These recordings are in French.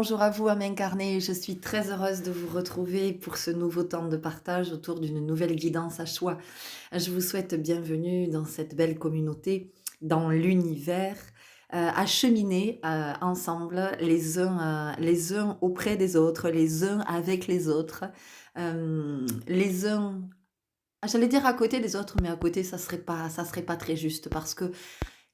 Bonjour à vous, âme incarnée. Je suis très heureuse de vous retrouver pour ce nouveau temps de partage autour d'une nouvelle guidance à choix. Je vous souhaite bienvenue dans cette belle communauté, dans l'univers, à cheminer ensemble les uns auprès des autres, les uns avec les autres, les uns, j'allais dire à côté des autres, mais à côté ça serait pas très juste parce que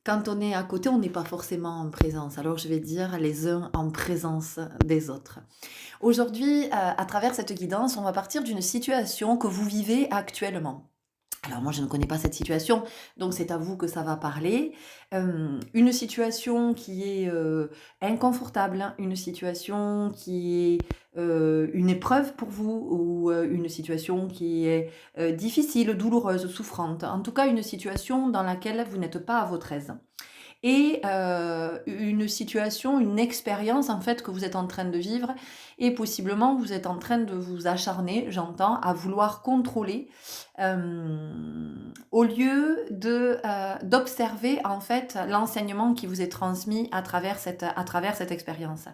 quand on est à côté, on n'est pas forcément en présence. Alors je vais dire les uns en présence des autres. Aujourd'hui, à travers cette guidance, on va partir d'une situation que vous vivez actuellement. Alors moi, je ne connais pas cette situation, donc c'est à vous que ça va parler. Une situation qui est inconfortable, hein, une situation qui est une épreuve pour vous, ou une situation qui est difficile, douloureuse, souffrante. En tout cas, une situation dans laquelle vous n'êtes pas à votre aise et une situation, une expérience en fait que vous êtes en train de vivre et possiblement vous êtes en train de vous acharner, j'entends, à vouloir contrôler, au lieu d'observer en fait l'enseignement qui vous est transmis à travers cette expérience.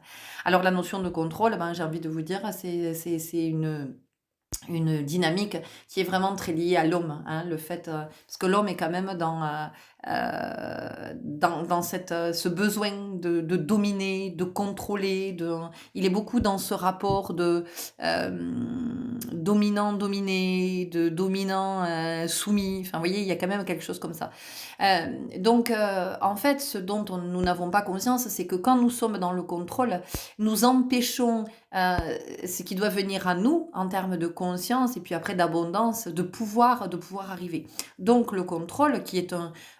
Alors la notion de contrôle, ben, j'ai envie de vous dire, c'est une dynamique qui est vraiment très liée à l'homme, hein, le fait, parce que l'homme est quand même dans cette, ce besoin de dominer, de contrôler, il est beaucoup dans ce rapport de dominant-dominé, de dominant-soumis, enfin vous voyez, il y a quand même quelque chose comme ça. Donc en fait, ce dont nous n'avons pas conscience, c'est que quand nous sommes dans le contrôle, nous empêchons ce qui doit venir à nous en termes de conscience et puis après d'abondance, de pouvoir arriver. Donc le contrôle, qui est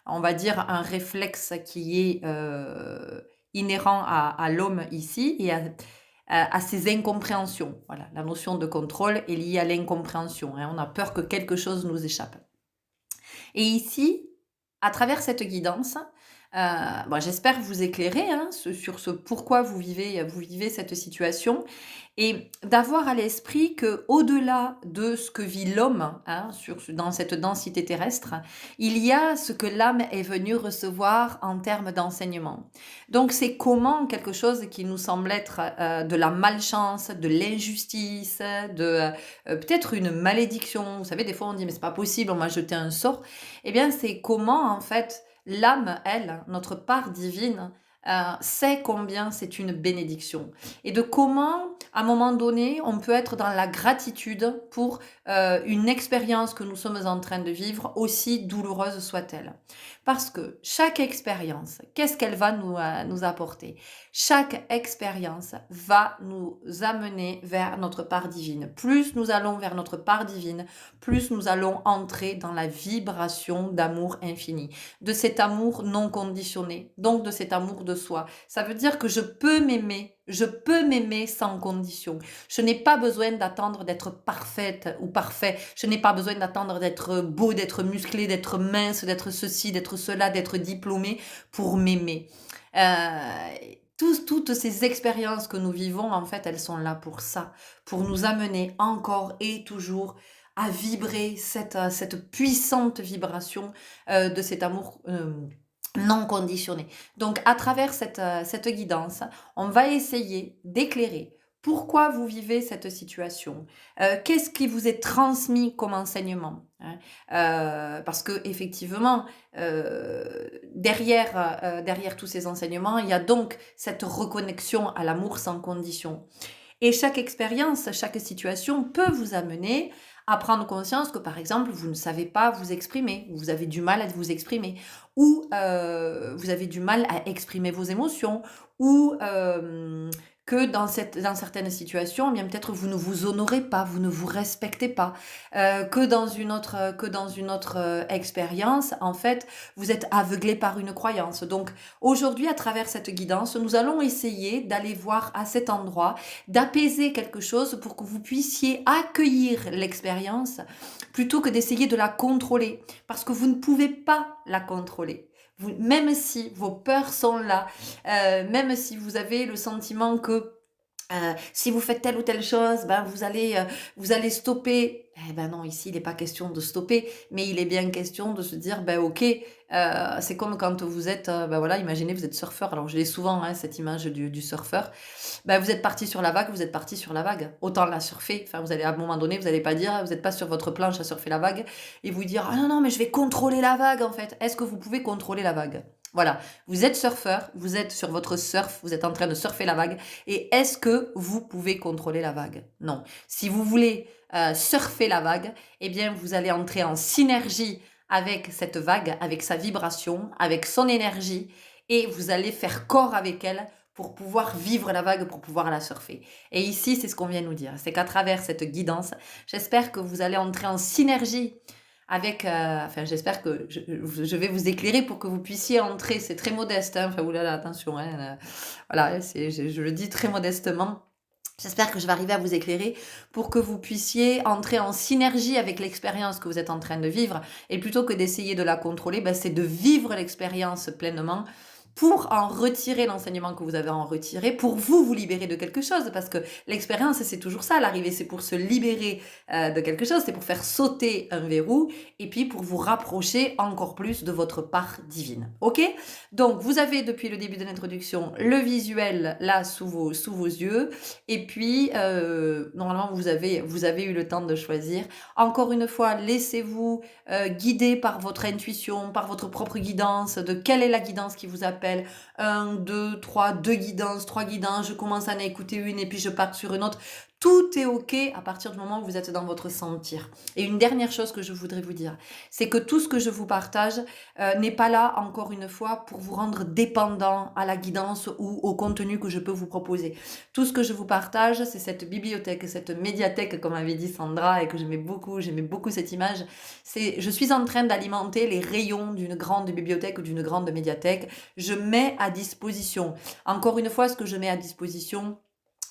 on va dire, un réflexe qui est inhérent à l'homme ici et à ses incompréhensions. Voilà, la notion de contrôle est liée à l'incompréhension, hein. On a peur que quelque chose nous échappe. Et ici, à travers cette guidance, bon, j'espère vous éclairer, hein, sur ce pourquoi vous vivez cette situation et d'avoir à l'esprit que au-delà de ce que vit l'homme, hein, dans cette densité terrestre, il y a ce que l'âme est venue recevoir en termes d'enseignement. Donc c'est comment quelque chose qui nous semble être de la malchance, de l'injustice, peut-être une malédiction. Vous savez, des fois on dit mais c'est pas possible, on m'a jeté un sort. Eh bien c'est comment en fait l'âme, elle, notre part divine, sait combien c'est une bénédiction et de comment, à un moment donné, on peut être dans la gratitude pour une expérience que nous sommes en train de vivre, aussi douloureuse soit-elle. Parce que chaque expérience, qu'est-ce qu'elle va nous apporter? Chaque expérience va nous amener vers notre part divine. Plus nous allons vers notre part divine, plus nous allons entrer dans la vibration d'amour infini, de cet amour non conditionné, donc de cet amour de soi. Ça veut dire que je peux m'aimer sans condition. Je n'ai pas besoin d'attendre d'être parfaite ou parfait. Je n'ai pas besoin d'attendre d'être beau, d'être musclé, d'être mince, d'être ceci, d'être cela, d'être diplômé pour m'aimer. Toutes ces expériences que nous vivons, en fait, elles sont là pour ça, pour nous amener encore et toujours à vibrer cette puissante vibration de cet amour non conditionné. Donc, à travers cette guidance, on va essayer d'éclairer pourquoi vous vivez cette situation, qu'est-ce qui vous est transmis comme enseignement, hein. Parce que effectivement, derrière tous ces enseignements, il y a donc cette reconnexion à l'amour sans condition. Et chaque expérience, chaque situation peut vous amener à prendre conscience que, par exemple, vous ne savez pas vous exprimer, vous avez du mal à vous exprimer, ou vous avez du mal à exprimer vos émotions, ou que dans certaines situations, eh bien peut-être vous ne vous honorez pas, vous ne vous respectez pas, que dans une autre expérience, en fait, vous êtes aveuglé par une croyance. Donc aujourd'hui, à travers cette guidance, nous allons essayer d'aller voir à cet endroit, d'apaiser quelque chose pour que vous puissiez accueillir l'expérience plutôt que d'essayer de la contrôler, parce que vous ne pouvez pas la contrôler. Même si vos peurs sont là, même si vous avez le sentiment que Si vous faites telle ou telle chose, ben, vous allez stopper. Eh ben non, ici, il n'est pas question de stopper, mais il est bien question de se dire: «Ben, OK». C'est comme quand vous êtes, bah, voilà, imaginez vous êtes surfeur. Alors je l'ai souvent, hein, cette image du surfeur. Bah, vous êtes parti sur la vague, vous êtes parti sur la vague. Autant la surfer. Enfin, vous allez à un moment donné, vous allez pas dire, vous êtes pas sur votre planche à surfer la vague et vous dire: «Ah non, non, mais je vais contrôler la vague, en fait». Est-ce que vous pouvez contrôler la vague? Voilà, vous êtes surfeur, vous êtes sur votre surf, vous êtes en train de surfer la vague et est-ce que vous pouvez contrôler la vague? Non. Si vous voulez, surfer la vague, eh bien, vous allez entrer en synergie avec cette vague, avec sa vibration, avec son énergie et vous allez faire corps avec elle pour pouvoir vivre la vague, pour pouvoir la surfer. Et ici, c'est ce qu'on vient nous dire. C'est qu'à travers cette guidance, j'espère que vous allez entrer en synergie avec, enfin, j'espère que je vais vous éclairer pour que vous puissiez entrer. C'est très modeste, hein. Enfin, oulala, attention, hein. Voilà, je le dis très modestement. J'espère que je vais arriver à vous éclairer pour que vous puissiez entrer en synergie avec l'expérience que vous êtes en train de vivre. Et plutôt que d'essayer de la contrôler, ben, c'est de vivre l'expérience pleinement pour en retirer l'enseignement que vous avez en retiré, pour vous vous libérer de quelque chose. Parce que l'expérience, c'est toujours ça, l'arrivée, c'est pour se libérer de quelque chose, c'est pour faire sauter un verrou et puis pour vous rapprocher encore plus de votre part divine. Ok? Donc, vous avez depuis le début de l'introduction le visuel là sous vos yeux. Et puis, normalement, vous avez eu le temps de choisir. Encore une fois, laissez-vous guider par votre intuition, par votre propre guidance, de quelle est la guidance qui vous appelle. 1, 2, 3, 2 guidances, 3 guidances, je commence à en écouter une et puis je pars sur une autre. Tout est OK à partir du moment où vous êtes dans votre sentir. Et une dernière chose que je voudrais vous dire, c'est que tout ce que je vous partage n'est pas là, encore une fois, pour vous rendre dépendant à la guidance ou au contenu que je peux vous proposer. Tout ce que je vous partage, c'est cette bibliothèque, cette médiathèque, comme avait dit Sandra, et que j'aimais beaucoup cette image. Je suis en train d'alimenter les rayons d'une grande bibliothèque ou d'une grande médiathèque. Je mets à disposition, encore une fois, ce que je mets à disposition,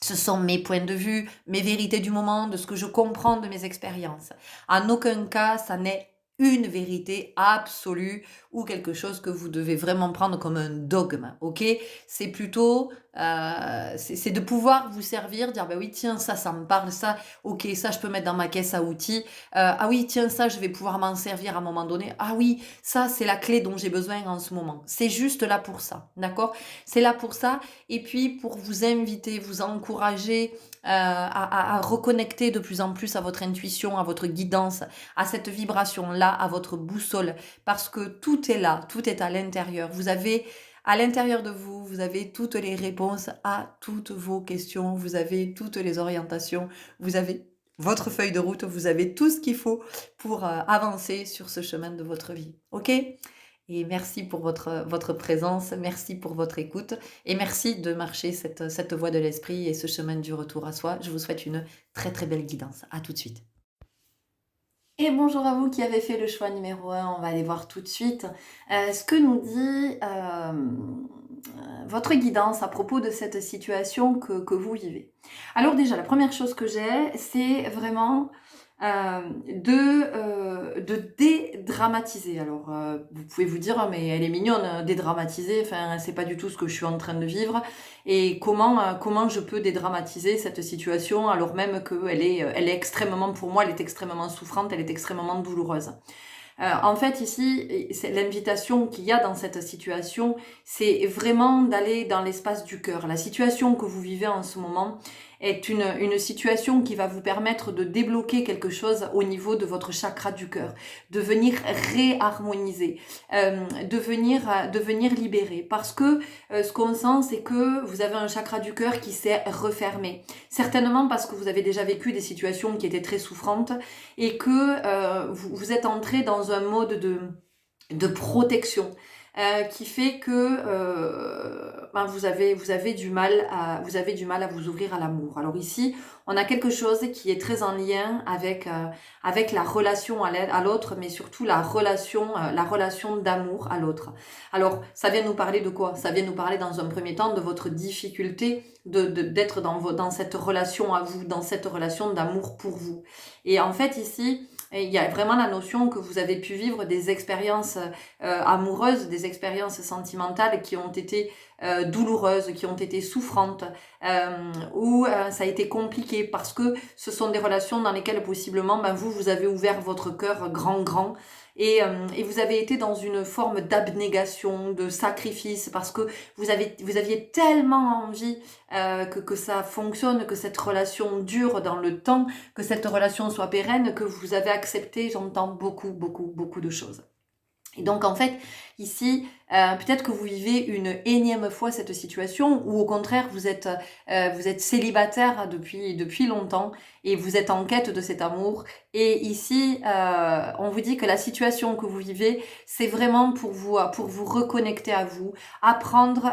ce sont mes points de vue, mes vérités du moment, de ce que je comprends de mes expériences. En aucun cas, ça n'est une vérité absolue ou quelque chose que vous devez vraiment prendre comme un dogme, ok? C'est plutôt, c'est de pouvoir vous servir, dire, bah oui, tiens, ça me parle, ça, ok, ça, je peux mettre dans ma caisse à outils. Ah oui, tiens, ça, je vais pouvoir m'en servir à un moment donné. Ah oui, ça, c'est la clé dont j'ai besoin en ce moment. C'est juste là pour ça, d'accord? C'est là pour ça. Et puis, pour vous inviter, vous encourager à reconnecter de plus en plus à votre intuition, à votre guidance, à cette vibration-là, à votre boussole, parce que tout est là, tout est à l'intérieur. Vous avez à l'intérieur de vous, vous avez toutes les réponses à toutes vos questions, vous avez toutes les orientations, vous avez votre feuille de route, vous avez tout ce qu'il faut pour avancer sur ce chemin de votre vie. OK? Et merci pour votre présence, merci pour votre écoute et merci de marcher cette voie de l'esprit et ce chemin du retour à soi. Je vous souhaite une très très belle guidance. À tout de suite. Et bonjour à vous qui avez fait le choix numéro 1, on va aller voir tout de suite ce que nous dit votre guidance à propos de cette situation que vous vivez. Alors déjà, la première chose que j'ai, c'est vraiment de dédramatiser. Alors, vous pouvez vous dire: «Ah mais elle est mignonne, dédramatiser, enfin, c'est pas du tout ce que je suis en train de vivre et comment je peux dédramatiser cette situation alors même elle est extrêmement pour moi, elle est extrêmement souffrante, elle est extrêmement douloureuse». En fait, ici, c'est l'invitation qu'il y a dans cette situation, c'est vraiment d'aller dans l'espace du cœur. La situation que vous vivez en ce moment est une situation qui va vous permettre de débloquer quelque chose au niveau de votre chakra du cœur, de venir réharmoniser, de venir libérer. Parce que ce qu'on sent, c'est que vous avez un chakra du cœur qui s'est refermé. Certainement parce que vous avez déjà vécu des situations qui étaient très souffrantes et que vous êtes entré dans un mode de protection qui fait que ben vous avez du mal à vous ouvrir à l'amour. Alors ici, on a quelque chose qui est très en lien avec la relation à l'autre, mais surtout la relation d'amour à l'autre. Alors, ça vient nous parler de quoi? Ça vient nous parler dans un premier temps de votre difficulté d'être dans cette relation à vous, dans cette relation d'amour pour vous. Et en fait ici, il y a vraiment la notion que vous avez pu vivre des expériences amoureuses, des expériences sentimentales qui ont été douloureuses, qui ont été souffrantes, où ça a été compliqué parce que ce sont des relations dans lesquelles possiblement vous avez ouvert votre cœur grand et vous avez été dans une forme d'abnégation, de sacrifice parce que vous aviez tellement envie que ça fonctionne, que cette relation dure dans le temps, que cette relation soit pérenne, que vous avez accepté, j'entends beaucoup de choses. Et donc en fait, ici, peut-être que vous vivez une énième fois cette situation, ou au contraire, vous êtes célibataire depuis longtemps, et vous êtes en quête de cet amour. Et ici, on vous dit que la situation que vous vivez, c'est vraiment pour vous reconnecter à vous, apprendre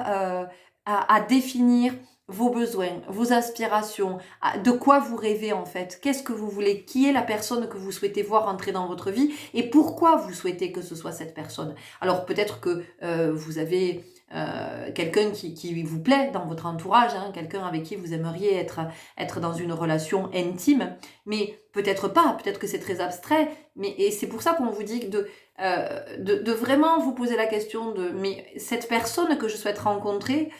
à définir vos besoins, vos aspirations, de quoi vous rêvez en fait, qu'est-ce que vous voulez, qui est la personne que vous souhaitez voir entrer dans votre vie et pourquoi vous souhaitez que ce soit cette personne. Alors peut-être que vous avez quelqu'un qui vous plaît dans votre entourage, hein, quelqu'un avec qui vous aimeriez être dans une relation intime, mais peut-être pas, peut-être que c'est très abstrait, et c'est pour ça qu'on vous dit de vraiment vous poser la question mais cette personne que je souhaite rencontrer,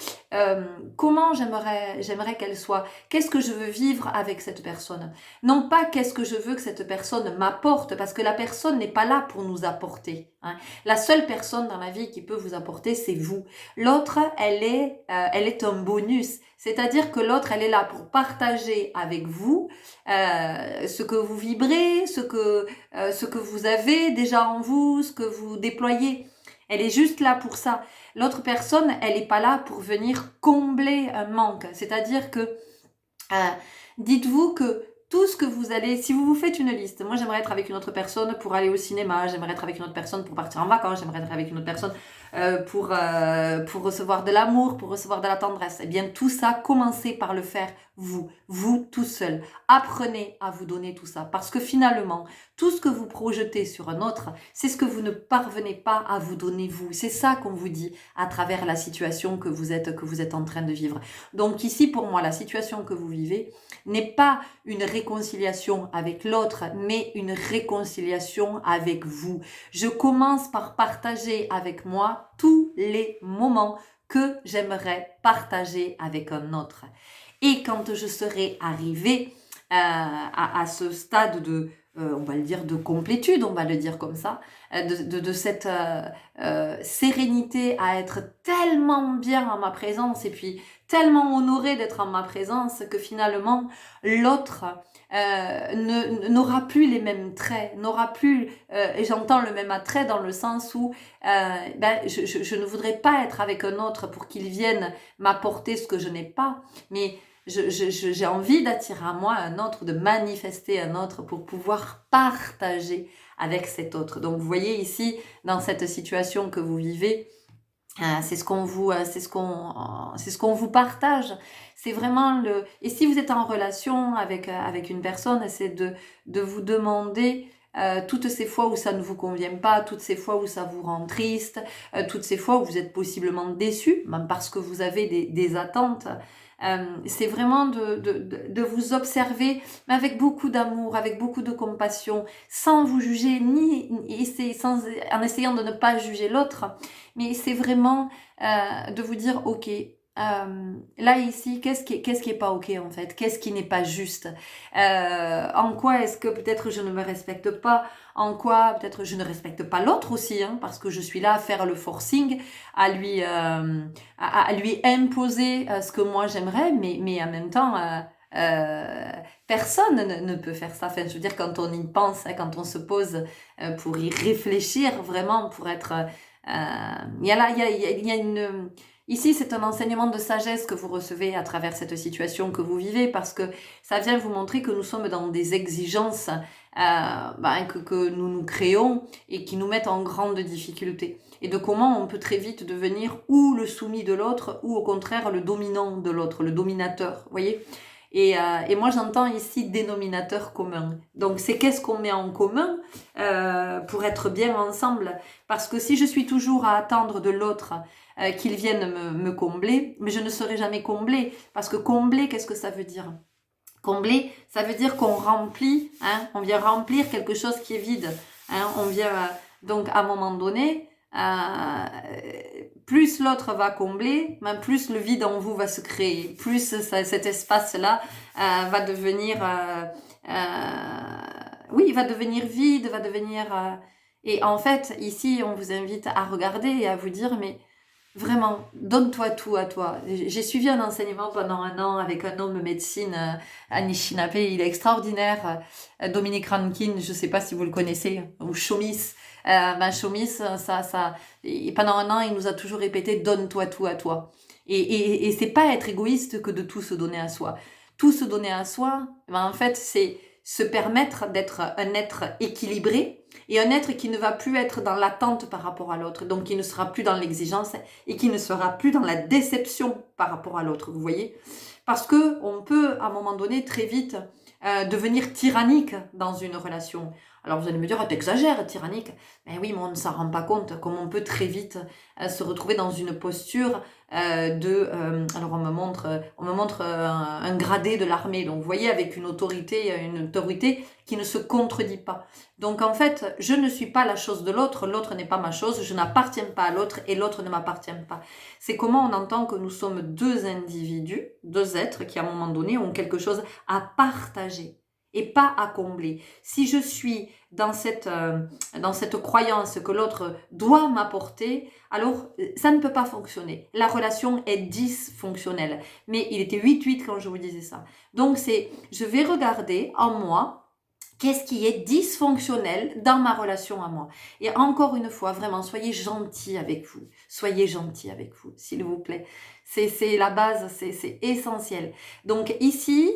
comment j'aimerais qu'elle soit, qu'est-ce que je veux vivre avec cette personne, non pas qu'est-ce que je veux que cette personne m'apporte, parce que la personne n'est pas là pour nous apporter, hein. La seule personne dans la vie qui peut vous apporter, c'est vous. L'autre, elle est un bonus, c'est-à-dire que l'autre, elle est là pour partager avec vous ce que vous vibrez, ce que vous avez déjà en vous, ce que vous déployez. Elle est juste là pour ça. L'autre personne, elle n'est pas là pour venir combler un manque. C'est-à-dire que dites-vous que tout ce que vous allez, si vous vous faites une liste, moi j'aimerais être avec une autre personne pour aller au cinéma, j'aimerais être avec une autre personne pour partir en vacances, j'aimerais être avec une autre personne pour recevoir de l'amour, pour recevoir de la tendresse. Eh bien tout ça, commencez par le faire vous tout seul. Apprenez à vous donner tout ça, parce que finalement, tout ce que vous projetez sur un autre, c'est ce que vous ne parvenez pas à vous donner vous. C'est ça qu'on vous dit à travers la situation que vous êtes en train de vivre. Donc ici, pour moi, la situation que vous vivez n'est pas une réconciliation avec l'autre, mais une réconciliation avec vous. Je commence par partager avec moi tous les moments que j'aimerais partager avec un autre. Et quand je serai arrivée à ce stade de, on va le dire, de complétude, on va le dire comme ça, de cette sérénité à être tellement bien en ma présence et puis tellement honorée d'être en ma présence que finalement l'autre n'aura plus les mêmes traits, n'aura plus, et j'entends le même attrait dans le sens où je ne voudrais pas être avec un autre pour qu'il vienne m'apporter ce que je n'ai pas, mais j'ai envie d'attirer à moi un autre, de manifester un autre pour pouvoir partager avec cet autre. Donc vous voyez ici, dans cette situation que vous vivez, c'est ce qu'on vous partage. C'est vraiment et si vous êtes en relation avec une personne, c'est de vous demander toutes ces fois où ça ne vous convient pas, toutes ces fois où ça vous rend triste, toutes ces fois où vous êtes possiblement déçu, même parce que vous avez des attentes. C'est vraiment de vous observer, mais avec beaucoup d'amour, avec beaucoup de compassion, sans vous juger, en essayant de ne pas juger l'autre, mais c'est vraiment de vous dire, ok, là ici, qu'est-ce qui est pas ok en fait, qu'est-ce qui n'est pas juste, en quoi est-ce que peut-être je ne me respecte pas, en quoi peut-être je ne respecte pas l'autre aussi, hein, parce que je suis là à faire le forcing, à lui imposer ce que moi j'aimerais, mais en même temps personne ne peut faire ça. Enfin, je veux dire, quand on y pense, hein, quand on se pose pour y réfléchir vraiment, pour être il y a une ici, c'est un enseignement de sagesse que vous recevez à travers cette situation que vous vivez, parce que ça vient vous montrer que nous sommes dans des exigences que nous créons et qui nous mettent en grande difficulté. Et de comment on peut très vite devenir ou le soumis de l'autre, ou au contraire le dominant de l'autre, le dominateur, vous voyez. Et moi j'entends ici dénominateur commun. Donc c'est qu'est-ce qu'on met en commun pour être bien ensemble. Parce que si je suis toujours à attendre de l'autre qu'il vienne me combler, mais je ne serai jamais comblée. Parce que combler, qu'est-ce que ça veut dire ? Combler, ça veut dire qu'on remplit, hein, on vient remplir quelque chose qui est vide. Hein, on vient donc à un moment donné, plus l'autre va combler, ben, plus le vide en vous va se créer, plus cet espace-là va devenir, oui, va devenir vide, va devenir... Et en fait, ici, on vous invite à regarder et à vous dire, mais vraiment, donne-toi tout à toi. J'ai suivi un enseignement pendant 1 an avec un homme médecine, Anishinaabe, il est extraordinaire, Dominique Rankin, je ne sais pas si vous le connaissez, ou Chomis. Chomis, et pendant 1 an, il nous a toujours répété, donne-toi tout à toi. Et c'est pas être égoïste que de tout se donner à soi. Tout se donner à soi, en fait, c'est se permettre d'être un être équilibré, et un être qui ne va plus être dans l'attente par rapport à l'autre, donc qui ne sera plus dans l'exigence et qui ne sera plus dans la déception par rapport à l'autre, vous voyez? Parce que on peut, à un moment donné, très vite devenir tyrannique dans une relation. Alors vous allez me dire, oh, t'exagères, tyrannique. Mais oui, mais on ne s'en rend pas compte, comme on peut très vite se retrouver dans une posture alors on me montre un gradé de l'armée, donc vous voyez, avec une autorité qui ne se contredit pas. Donc en fait, je ne suis pas la chose de l'autre, l'autre n'est pas ma chose, je n'appartiens pas à l'autre et l'autre ne m'appartient pas. C'est comment on entend que nous sommes 2 individus, 2 êtres qui à un moment donné ont quelque chose à partager et pas à combler. Si je suis dans cette croyance que l'autre doit m'apporter, alors ça ne peut pas fonctionner. La relation est dysfonctionnelle. Mais il était 8-8 quand je vous disais ça. Donc je vais regarder en moi qu'est-ce qui est dysfonctionnel dans ma relation à moi. Et encore une fois, vraiment, soyez gentils avec vous. Soyez gentils avec vous, s'il vous plaît. C'est la base, c'est essentiel. Donc ici,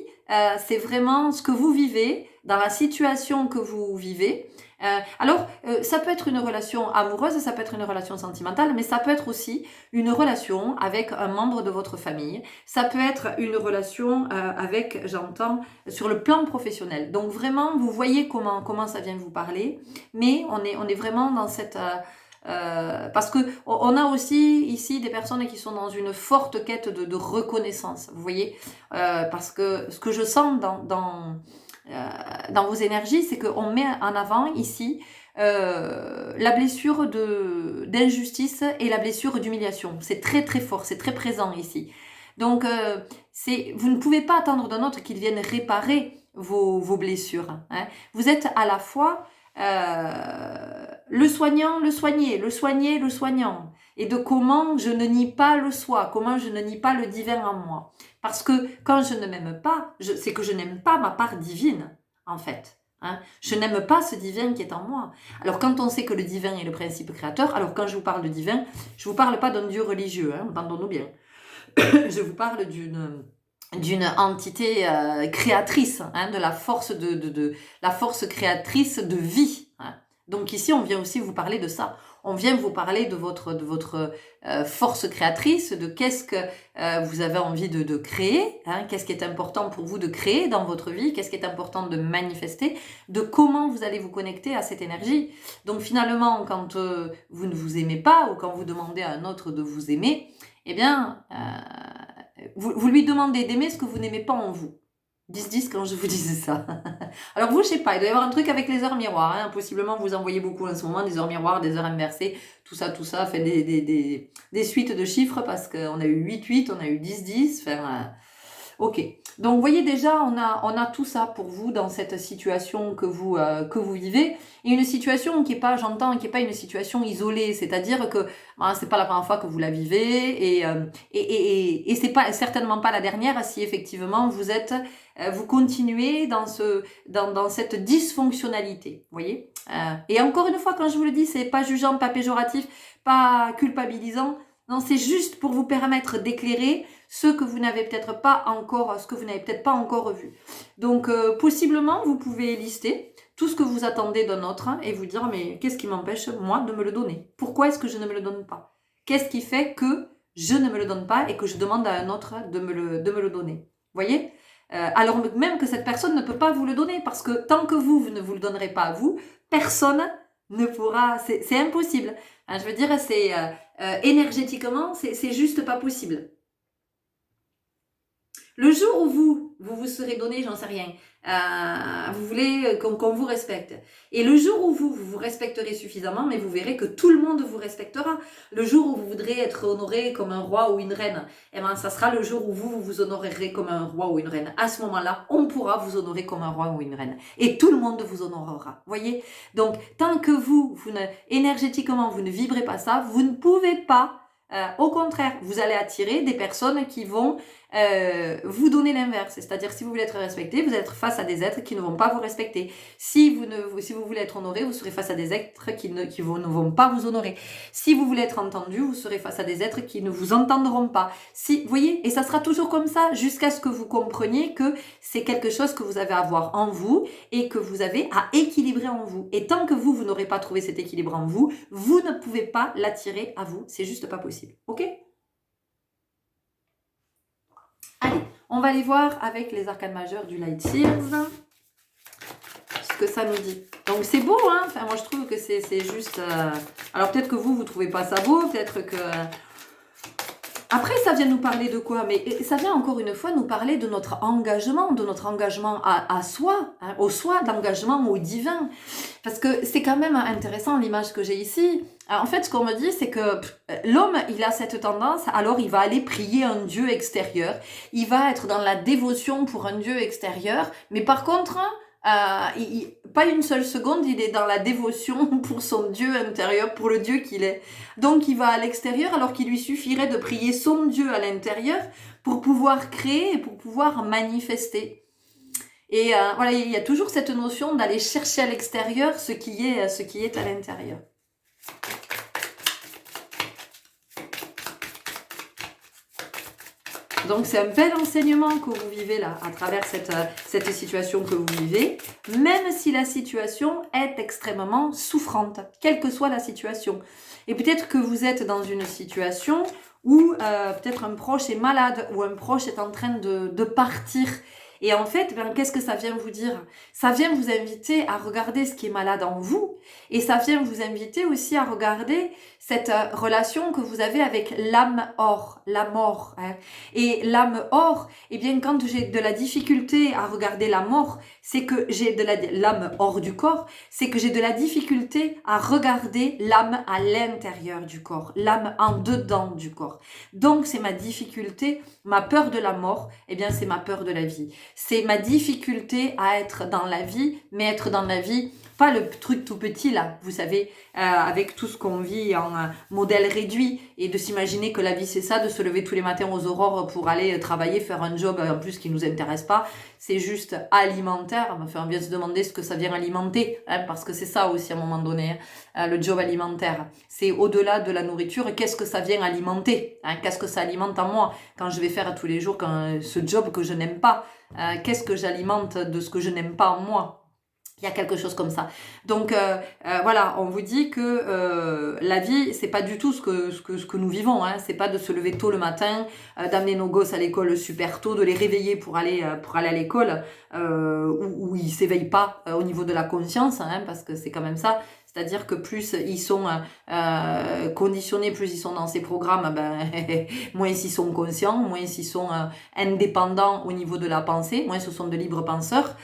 c'est vraiment ce que vous vivez, dans la situation que vous vivez. Ça peut être une relation amoureuse, ça peut être une relation sentimentale, mais ça peut être aussi une relation avec un membre de votre famille. Ça peut être une relation avec, j'entends, sur le plan professionnel. Donc vraiment, vous voyez comment ça vient vous parler, mais on est vraiment dans cette... parce que on a aussi ici des personnes qui sont dans une forte quête de reconnaissance, vous voyez, parce que ce que je sens dans vos énergies, c'est qu'on met en avant ici la blessure d'injustice et la blessure d'humiliation. C'est très très fort, c'est très présent ici. Donc vous ne pouvez pas attendre d'un autre qu'il vienne réparer vos blessures. Hein. Vous êtes à la fois le soignant, le soigné, le soigné, le soignant. Et de comment je ne nie pas le soi, comment je ne nie pas le divin en moi. Parce que quand je ne m'aime pas, c'est que je n'aime pas ma part divine, en fait. Hein. Je n'aime pas ce divin qui est en moi. Alors quand on sait que le divin est le principe créateur, alors quand je vous parle de divin, je ne vous parle pas d'un dieu religieux, hein, entendons-nous bien. Je vous parle d'une entité créatrice, hein, de la force la force créatrice de vie. Hein. Donc ici, on vient aussi vous parler de ça. On vient vous parler de votre force créatrice, de qu'est-ce que vous avez envie de créer, hein, qu'est-ce qui est important pour vous de créer dans votre vie, qu'est-ce qui est important de manifester, de comment vous allez vous connecter à cette énergie. Donc finalement, quand vous ne vous aimez pas ou quand vous demandez à un autre de vous aimer, eh bien, vous lui demandez d'aimer ce que vous n'aimez pas en vous. 10-10 quand je vous disais ça. Alors vous, je sais pas, il doit y avoir un truc avec les heures miroirs. Hein. Possiblement, vous en voyez beaucoup en ce moment, des heures miroirs, des heures inversées, tout ça, fait des suites de chiffres parce qu'on a eu 8-8, on a eu 10-10. Enfin, ok. Donc, vous voyez déjà, on a tout ça pour vous dans cette situation que vous vivez. Et une situation qui est pas, j'entends, qui est pas une situation isolée. C'est-à-dire que c'est pas la première fois que vous la vivez et c'est pas certainement pas la dernière si effectivement vous continuez dans cette dysfonctionnalité. Vous voyez. Et encore une fois, quand je vous le dis, c'est pas jugeant, pas péjoratif, pas culpabilisant. Non, c'est juste pour vous permettre d'éclairer ce que vous n'avez peut-être pas encore vu. Donc, possiblement, vous pouvez lister tout ce que vous attendez d'un autre et vous dire, mais qu'est-ce qui m'empêche, moi, de me le donner? Pourquoi est-ce que je ne me le donne pas? Qu'est-ce qui fait que je ne me le donne pas et que je demande à un autre de me le donner? Vous voyez? Alors même que cette personne ne peut pas vous le donner parce que tant que vous ne vous le donnerez pas à vous, personne ne pourra... C'est impossible. Hein, je veux dire, c'est... énergétiquement, c'est juste pas possible. Le jour où vous vous vous serez donné, j'en sais rien. Vous voulez qu'on vous respecte. Et le jour où vous vous respecterez suffisamment, mais vous verrez que tout le monde vous respectera. Le jour où vous voudrez être honoré comme un roi ou une reine, eh ben, ça sera le jour où vous vous honorerez comme un roi ou une reine. À ce moment-là, on pourra vous honorer comme un roi ou une reine. Et tout le monde vous honorera. Voyez? Donc, tant que énergétiquement, vous ne vibrez pas ça, vous ne pouvez pas. Au contraire, vous allez attirer des personnes qui vont vous donner l'inverse. C'est-à-dire, si vous voulez être respecté, vous êtes face à des êtres qui ne vont pas vous respecter. Si vous voulez être honoré, vous serez face à des êtres qui ne vont pas vous honorer. Si vous voulez être entendu, vous serez face à des êtres qui ne vous entendront pas. Vous voyez, et ça sera toujours comme ça jusqu'à ce que vous compreniez que c'est quelque chose que vous avez à avoir en vous et que vous avez à équilibrer en vous. Et tant que vous n'aurez pas trouvé cet équilibre en vous, vous ne pouvez pas l'attirer à vous. C'est juste pas possible. Ok ? Allez, on va aller voir avec les arcanes majeures du Light Years ce que ça nous dit. Donc c'est beau, hein. Enfin, moi je trouve que c'est juste... Alors peut-être que vous trouvez pas ça beau, peut-être que... Après, ça vient nous parler de quoi? Mais ça vient encore une fois nous parler de notre engagement à soi, hein, au soi, d'engagement au divin. Parce que c'est quand même intéressant l'image que j'ai ici. En fait, ce qu'on me dit, c'est que l'homme, il a cette tendance, alors il va aller prier un dieu extérieur. Il va être dans la dévotion pour un dieu extérieur. Mais par contre, pas une seule seconde, il est dans la dévotion pour son Dieu intérieur, pour le Dieu qu'il est. Donc il va à l'extérieur alors qu'il lui suffirait de prier son Dieu à l'intérieur pour pouvoir créer et pour pouvoir manifester. Et voilà, il y a toujours cette notion d'aller chercher à l'extérieur ce qui est à l'intérieur. Donc c'est un bel enseignement que vous vivez là, à travers cette situation que vous vivez, même si la situation est extrêmement souffrante, quelle que soit la situation. Et peut-être que vous êtes dans une situation où peut-être un proche est malade, ou un proche est en train de partir. Et en fait, qu'est-ce que ça vient vous dire? Ça vient vous inviter à regarder ce qui est malade en vous, et ça vient vous inviter aussi à regarder cette relation que vous avez avec l'âme or, la mort. Hein. Et l'âme or, eh bien, quand j'ai de la difficulté à regarder la mort, c'est que j'ai l'âme hors du corps, c'est que j'ai de la difficulté à regarder l'âme à l'intérieur du corps, l'âme en dedans du corps. Donc, c'est ma difficulté, ma peur de la mort, eh bien, c'est ma peur de la vie. C'est ma difficulté à être dans la vie, mais être dans la vie, pas le truc tout petit là, vous savez, avec tout ce qu'on vit en modèle réduit, et de s'imaginer que la vie c'est ça, de se lever tous les matins aux aurores pour aller travailler, faire un job en plus qui nous intéresse pas, c'est juste alimentaire. Enfin, on vient se demander ce que ça vient alimenter, hein, parce que c'est ça aussi à un moment donné, hein, le job alimentaire. C'est au-delà de la nourriture, qu'est-ce que ça vient alimenter, hein, qu'est-ce que ça alimente en moi quand je vais faire tous les jours ce job que je n'aime pas, qu'est-ce que j'alimente de ce que je n'aime pas en moi. Il y a quelque chose comme ça. Donc voilà, on vous dit que la vie, c'est pas du tout ce que nous vivons. Hein. C'est pas de se lever tôt le matin, d'amener nos gosses à l'école super tôt, de les réveiller pour aller à l'école, où ils s'éveillent pas au niveau de la conscience, hein, parce que c'est quand même ça. C'est-à-dire que plus ils sont conditionnés, plus ils sont dans ces programmes, moins ils sont conscients, moins ils sont indépendants au niveau de la pensée, moins ce sont de libres penseurs.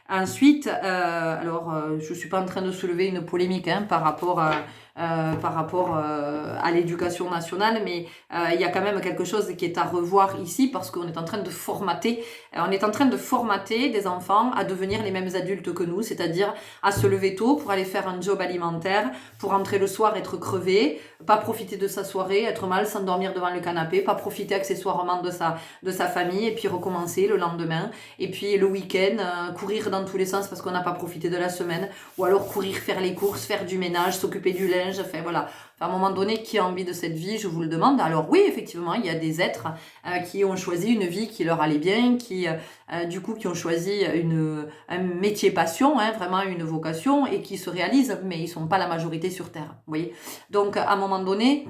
Ensuite, je suis pas en train de soulever une polémique par rapport à l'éducation nationale, mais il y a quand même quelque chose qui est à revoir ici parce qu'on est en train de formater des enfants à devenir les mêmes adultes que nous, c'est-à-dire à se lever tôt pour aller faire un job alimentaire, pour rentrer le soir, être crevé, pas profiter de sa soirée, être mal, s'endormir devant le canapé, pas profiter accessoirement de sa famille et puis recommencer le lendemain, et puis le week-end, courir dans tous les sens parce qu'on n'a pas profité de la semaine, ou alors courir faire les courses, faire du ménage, s'occuper du linge, enfin voilà. À un moment donné, qui a envie de cette vie, je vous le demande. Alors oui, effectivement, il y a des êtres qui ont choisi une vie qui leur allait bien, qui ont choisi un métier passion, hein, vraiment une vocation, et qui se réalisent, mais ils sont pas la majorité sur Terre. Vous voyez. Donc à un moment donné,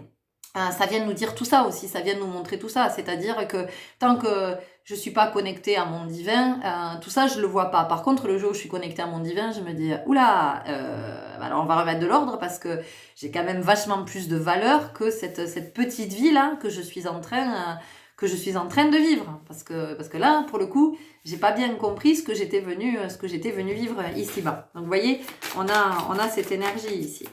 ça vient nous dire tout ça aussi, ça vient nous montrer tout ça. C'est-à-dire que tant que je suis pas connectée à mon divin, tout ça je le vois pas. Par contre, le jour où je suis connectée à mon divin, je me dis oula, alors on va remettre de l'ordre parce que j'ai quand même vachement plus de valeur que cette petite vie là que je suis en train que je suis en train de vivre. Parce que là, pour le coup, j'ai pas bien compris ce que j'étais venu vivre ici-bas. Donc, vous voyez, on a cette énergie ici.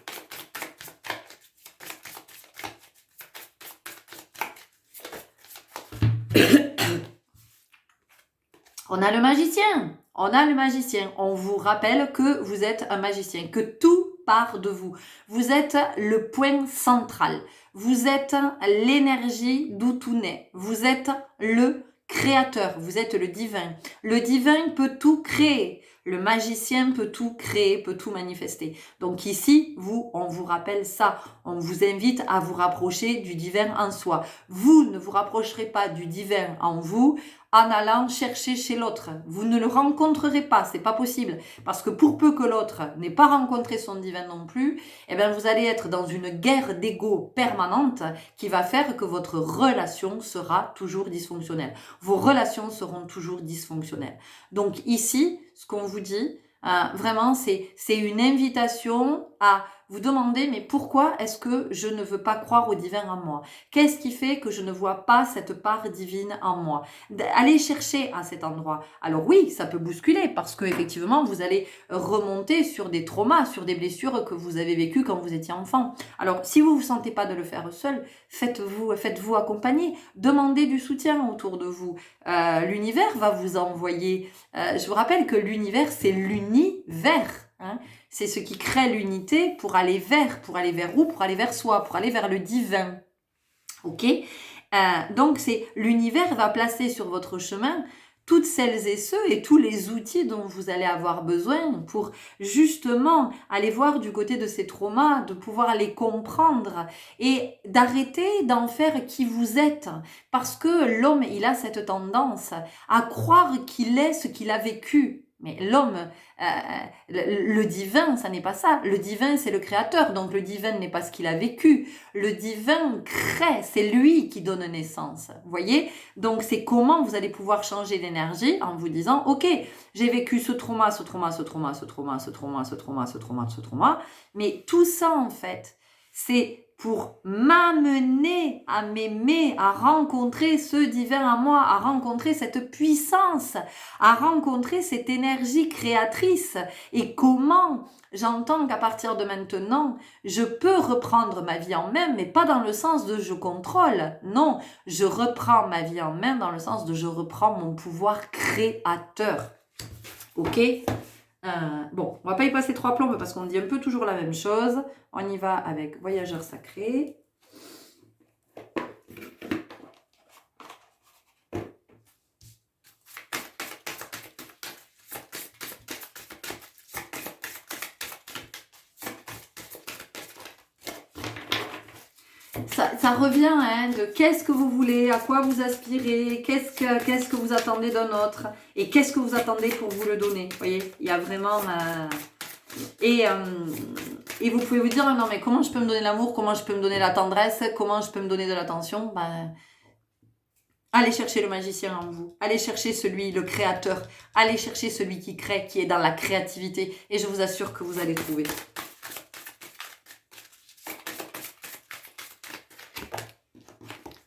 On a le magicien. On a le magicien. On vous rappelle que vous êtes un magicien, que tout part de vous. Vous êtes le point central. Vous êtes l'énergie d'où tout naît. Vous êtes le créateur. Vous êtes le divin. Le divin peut tout créer. Le magicien peut tout créer, peut tout manifester. Donc ici, on vous rappelle ça. On vous invite à vous rapprocher du divin en soi. Vous ne vous rapprocherez pas du divin en vous en allant chercher chez l'autre. Vous ne le rencontrerez pas, c'est pas possible. Parce que pour peu que l'autre n'ait pas rencontré son divin non plus, eh bien vous allez être dans une guerre d'ego permanente qui va faire que votre relation sera toujours dysfonctionnelle. Vos relations seront toujours dysfonctionnelles. Donc ici, ce qu'on vous dit, vraiment, c'est une invitation à vous demander, mais pourquoi est-ce que je ne veux pas croire au divin en moi? Qu'est-ce qui fait que je ne vois pas cette part divine en moi? Allez chercher à cet endroit. Alors oui, ça peut bousculer parce que effectivement, vous allez remonter sur des traumas, sur des blessures que vous avez vécues quand vous étiez enfant. Alors, si vous vous sentez pas de le faire seul, faites-vous accompagner. Demandez du soutien autour de vous. L'univers va vous envoyer. Je vous rappelle que l'univers, c'est l'univers. Hein. C'est ce qui crée l'unité pour aller vers où? Pour aller vers soi, pour aller vers le divin. Ok? Donc, l'univers va placer sur votre chemin toutes celles et ceux et tous les outils dont vous allez avoir besoin pour justement aller voir du côté de ces traumas, de pouvoir les comprendre et d'arrêter d'en faire qui vous êtes. Parce que l'homme, il a cette tendance à croire qu'il est ce qu'il a vécu. Mais l'homme, le divin, ça n'est pas ça. Le divin, c'est le créateur. Donc le divin n'est pas ce qu'il a vécu. Le divin crée, c'est lui qui donne naissance. Vous voyez? Donc c'est comment vous allez pouvoir changer l'énergie en vous disant, ok, j'ai vécu ce trauma, mais tout ça en fait, c'est pour m'amener à m'aimer, à rencontrer ce divin en moi, à rencontrer cette puissance, à rencontrer cette énergie créatrice. Et comment j'entends qu'à partir de maintenant, je peux reprendre ma vie en main, mais pas dans le sens de je contrôle. Non, je reprends ma vie en main dans le sens de je reprends mon pouvoir créateur. Ok ? Bon, on va pas y passer 3 plombes parce qu'on dit un peu toujours la même chose. On y va avec Voyageur Sacré. Ça revient de qu'est-ce que vous voulez, à quoi vous aspirez, qu'est-ce que vous attendez d'un autre et qu'est-ce que vous attendez pour vous le donner. Vous voyez, il y a vraiment... Et vous pouvez vous dire, non mais comment je peux me donner l'amour, comment je peux me donner la tendresse, comment je peux me donner de l'attention. Allez chercher le magicien en vous, allez chercher le créateur, allez chercher celui qui crée, qui est dans la créativité et je vous assure que vous allez trouver.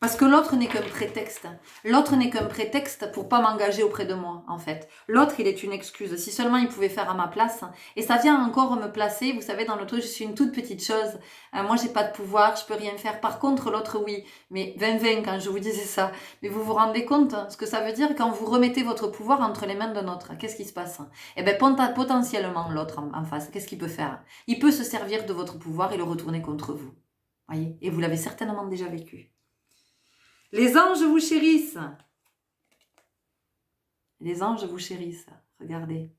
Parce que l'autre n'est qu'un prétexte. L'autre n'est qu'un prétexte pour pas m'engager auprès de moi, en fait. L'autre, il est une excuse. Si seulement il pouvait faire à ma place. Et ça vient encore me placer. Vous savez, dans le truc, je suis une toute petite chose. Moi, j'ai pas de pouvoir, je peux rien faire. Par contre, l'autre, oui. Mais 20-20 quand je vous disais ça. Mais vous vous rendez compte ce que ça veut dire quand vous remettez votre pouvoir entre les mains d'un autre? Qu'est-ce qui se passe? Eh bien, potentiellement, l'autre en face, qu'est-ce qu'il peut faire? Il peut se servir de votre pouvoir et le retourner contre vous. Voyez? Et vous l'avez certainement déjà vécu. Les anges vous chérissent. Les anges vous chérissent. Regardez.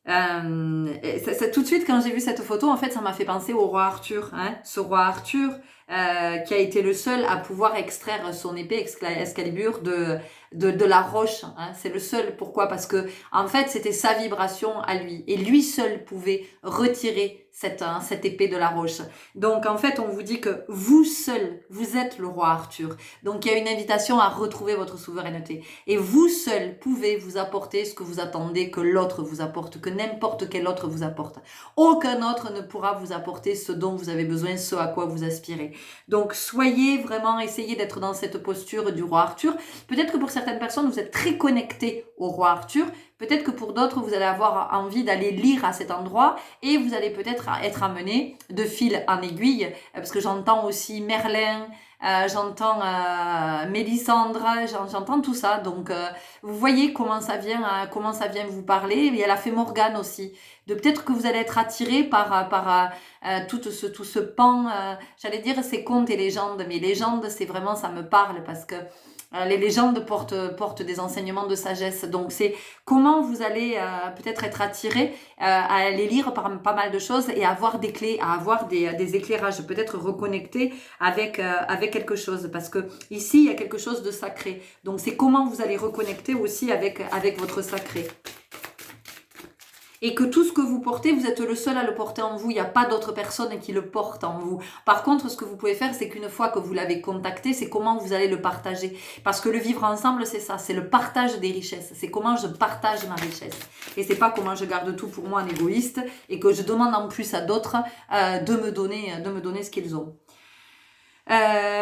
Tout de suite, quand j'ai vu cette photo, en fait, ça m'a fait penser au roi Arthur. Hein. Ce roi Arthur, qui a été le seul à pouvoir extraire son épée Excalibur de la roche. Hein. C'est le seul. Pourquoi? Parce que en fait, c'était sa vibration à lui. Et lui seul pouvait retirer cette épée de la roche. Donc en fait, on vous dit que vous seul, vous êtes le roi Arthur. Donc il y a une invitation à retrouver votre souveraineté. Et vous seul pouvez vous apporter ce que vous attendez que l'autre vous apporte, que n'importe quel autre vous apporte. Aucun autre ne pourra vous apporter ce dont vous avez besoin, ce à quoi vous aspirez. Donc soyez vraiment, essayez d'être dans cette posture du roi Arthur. Peut-être que pour certaines personnes, vous êtes très connectés au roi Arthur. Peut-être que pour d'autres, vous allez avoir envie d'aller lire à cet endroit et vous allez peut-être être amené de fil en aiguille, parce que j'entends aussi Merlin, j'entends Mélisandre, j'entends tout ça. Donc, vous voyez comment ça vient vous parler. Il y a la fée Morgane aussi. De peut-être que vous allez être attiré par tout ce pan, j'allais dire ces contes et légendes, mais légendes, c'est vraiment, ça me parle parce que les légendes portent des enseignements de sagesse. Donc, c'est comment vous allez peut-être être attiré à aller lire pas mal de choses et à avoir des clés, à avoir des éclairages, peut-être reconnecter avec quelque chose. Parce que ici, il y a quelque chose de sacré. Donc, c'est comment vous allez reconnecter aussi avec votre sacré. Et que tout ce que vous portez, vous êtes le seul à le porter en vous. Il n'y a pas d'autres personnes qui le portent en vous. Par contre, ce que vous pouvez faire, c'est qu'une fois que vous l'avez contacté, c'est comment vous allez le partager. Parce que le vivre ensemble, c'est ça, c'est le partage des richesses. C'est comment je partage ma richesse. Et c'est pas comment je garde tout pour moi en égoïste et que je demande en plus à d'autres de me donner ce qu'ils ont.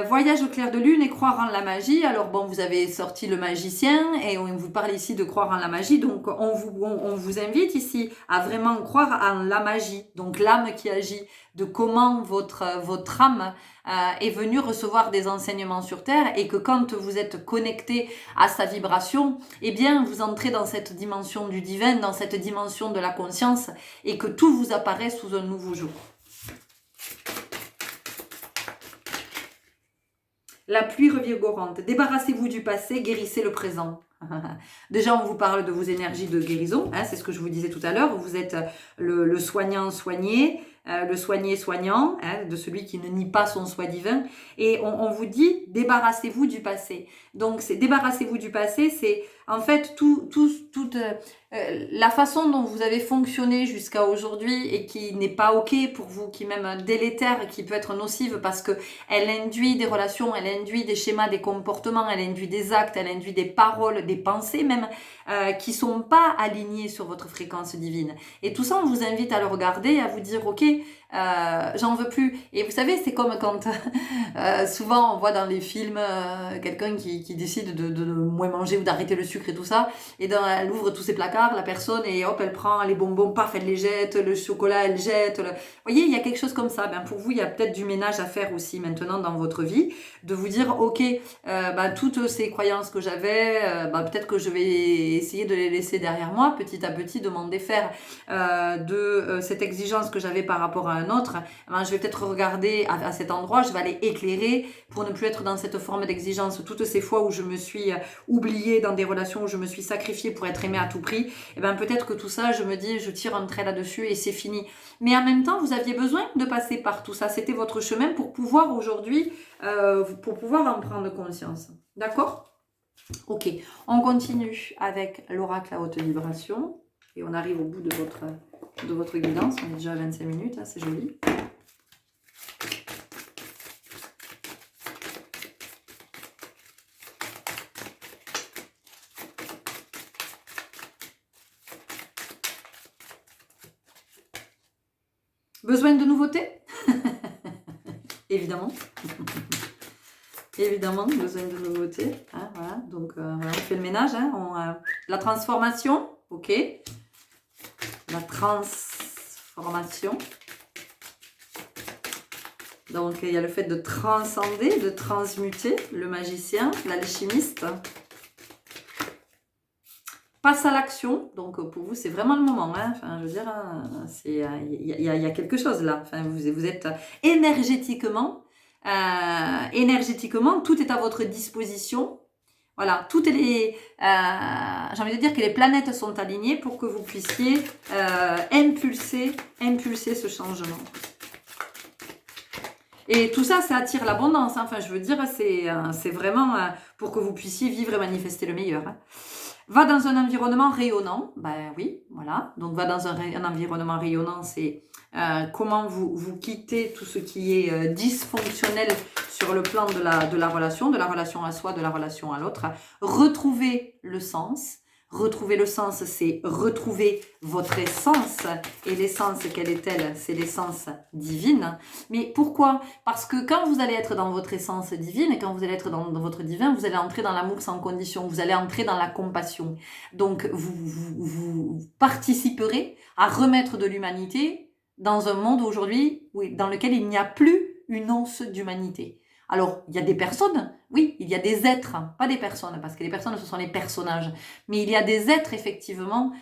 Voyage au clair de lune et croire en la magie. Alors bon, vous avez sorti le magicien et on vous parle ici de croire en la magie. Donc on vous invite ici à vraiment croire en la magie. Donc l'âme qui agit, de comment votre âme est venue recevoir des enseignements sur Terre et que quand vous êtes connecté à sa vibration, eh bien vous entrez dans cette dimension du divin, dans cette dimension de la conscience et que tout vous apparaît sous un nouveau jour. La pluie revigorante. Débarrassez-vous du passé, guérissez le présent. Déjà, on vous parle de vos énergies de guérison. Hein, c'est ce que je vous disais tout à l'heure. Vous êtes le soignant soigné, le soigné soignant, hein, de celui qui ne nie pas son soi divin. Et on vous dit, débarrassez-vous du passé. Donc, c'est débarrassez-vous du passé, c'est en fait toute la façon dont vous avez fonctionné jusqu'à aujourd'hui et qui n'est pas ok pour vous, qui est même délétère, qui peut être nocive parce que elle induit des relations, elle induit des schémas, des comportements, elle induit des actes, elle induit des paroles, des pensées même qui sont pas alignés sur votre fréquence divine. Et tout ça, on vous invite à le regarder et à vous dire, ok, j'en veux plus. Et vous savez, c'est comme quand souvent on voit dans les films quelqu'un qui décide de moins manger ou d'arrêter le sucre et tout ça, et elle ouvre tous ses placards, la personne, et hop, elle prend les bonbons, paf, elle les jette, le chocolat, elle jette. Vous voyez, il y a quelque chose comme ça. Ben, pour vous, il y a peut-être du ménage à faire aussi maintenant dans votre vie, de vous dire, ok, toutes ces croyances que j'avais, peut-être que je vais essayer de les laisser derrière moi, petit à petit, de m'en défaire de cette exigence que j'avais par rapport à un autre. Je vais peut-être regarder à cet endroit, je vais aller éclairer pour ne plus être dans cette forme d'exigence. Toutes ces fois où je me suis oubliée dans des relations, où je me suis sacrifiée pour être aimée à tout prix, et peut-être que tout ça, je me dis, je tire un trait là-dessus et c'est fini. Mais en même temps, vous aviez besoin de passer par tout ça. C'était votre chemin pour pouvoir aujourd'hui, pour pouvoir en prendre conscience. D'accord ? Ok, on continue avec l'oracle à haute vibration et on arrive au bout de votre guidance. On est déjà à 25 minutes, hein, c'est joli. Besoin de nouveautés? Évidemment. Évidemment, besoin de nouveautés. Hein, voilà. Donc, on fait le ménage. Hein, la transformation, ok. La transformation. Donc, il y a le fait de transcender, de transmuter, le magicien, l'alchimiste. Passe à l'action, donc pour vous c'est vraiment le moment, hein. Enfin, je veux dire, il y a quelque chose là, enfin, vous êtes énergétiquement, tout est à votre disposition, voilà, toutes les, j'ai envie de dire que les planètes sont alignées pour que vous puissiez impulser ce changement. Et tout ça, ça attire l'abondance, hein. Enfin, je veux dire, c'est vraiment pour que vous puissiez vivre et manifester le meilleur, hein. Va dans un environnement rayonnant, ben oui, voilà. Donc va dans un environnement rayonnant, c'est comment vous quittez tout ce qui est dysfonctionnel sur le plan de la relation à soi, de la relation à l'autre. Retrouvez le sens. Retrouver le sens, c'est retrouver votre essence. Et l'essence, quelle est-elle? C'est l'essence divine. Mais pourquoi? Parce que quand vous allez être dans votre essence divine, et quand vous allez être dans votre divin, vous allez entrer dans l'amour sans condition, vous allez entrer dans la compassion. Donc, vous participerez à remettre de l'humanité dans un monde aujourd'hui dans lequel il n'y a plus une once d'humanité. Alors, il y a des personnes, oui, il y a des êtres, pas des personnes, parce que les personnes, ce sont les personnages, mais il y a des êtres, effectivement,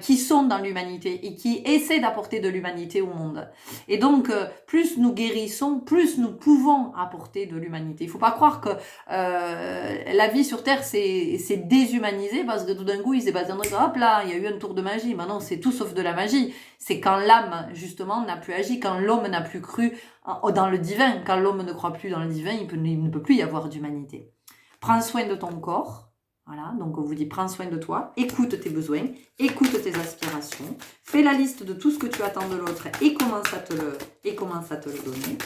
qui sont dans l'humanité et qui essaient d'apporter de l'humanité au monde. Et donc, plus nous guérissons, plus nous pouvons apporter de l'humanité. Il ne faut pas croire que la vie sur Terre s'est déshumanisée parce que tout d'un coup, il s'est passé un truc, hop là, il y a eu un tour de magie. Maintenant, c'est tout sauf de la magie. C'est quand l'âme, justement, n'a plus agi, quand l'homme n'a plus cru dans le divin. Quand l'homme ne croit plus dans le divin, il ne peut plus y avoir d'humanité. Prends soin de ton corps. Voilà, donc on vous dit prends soin de toi, écoute tes besoins, écoute tes aspirations, fais la liste de tout ce que tu attends de l'autre et commence à te le donner.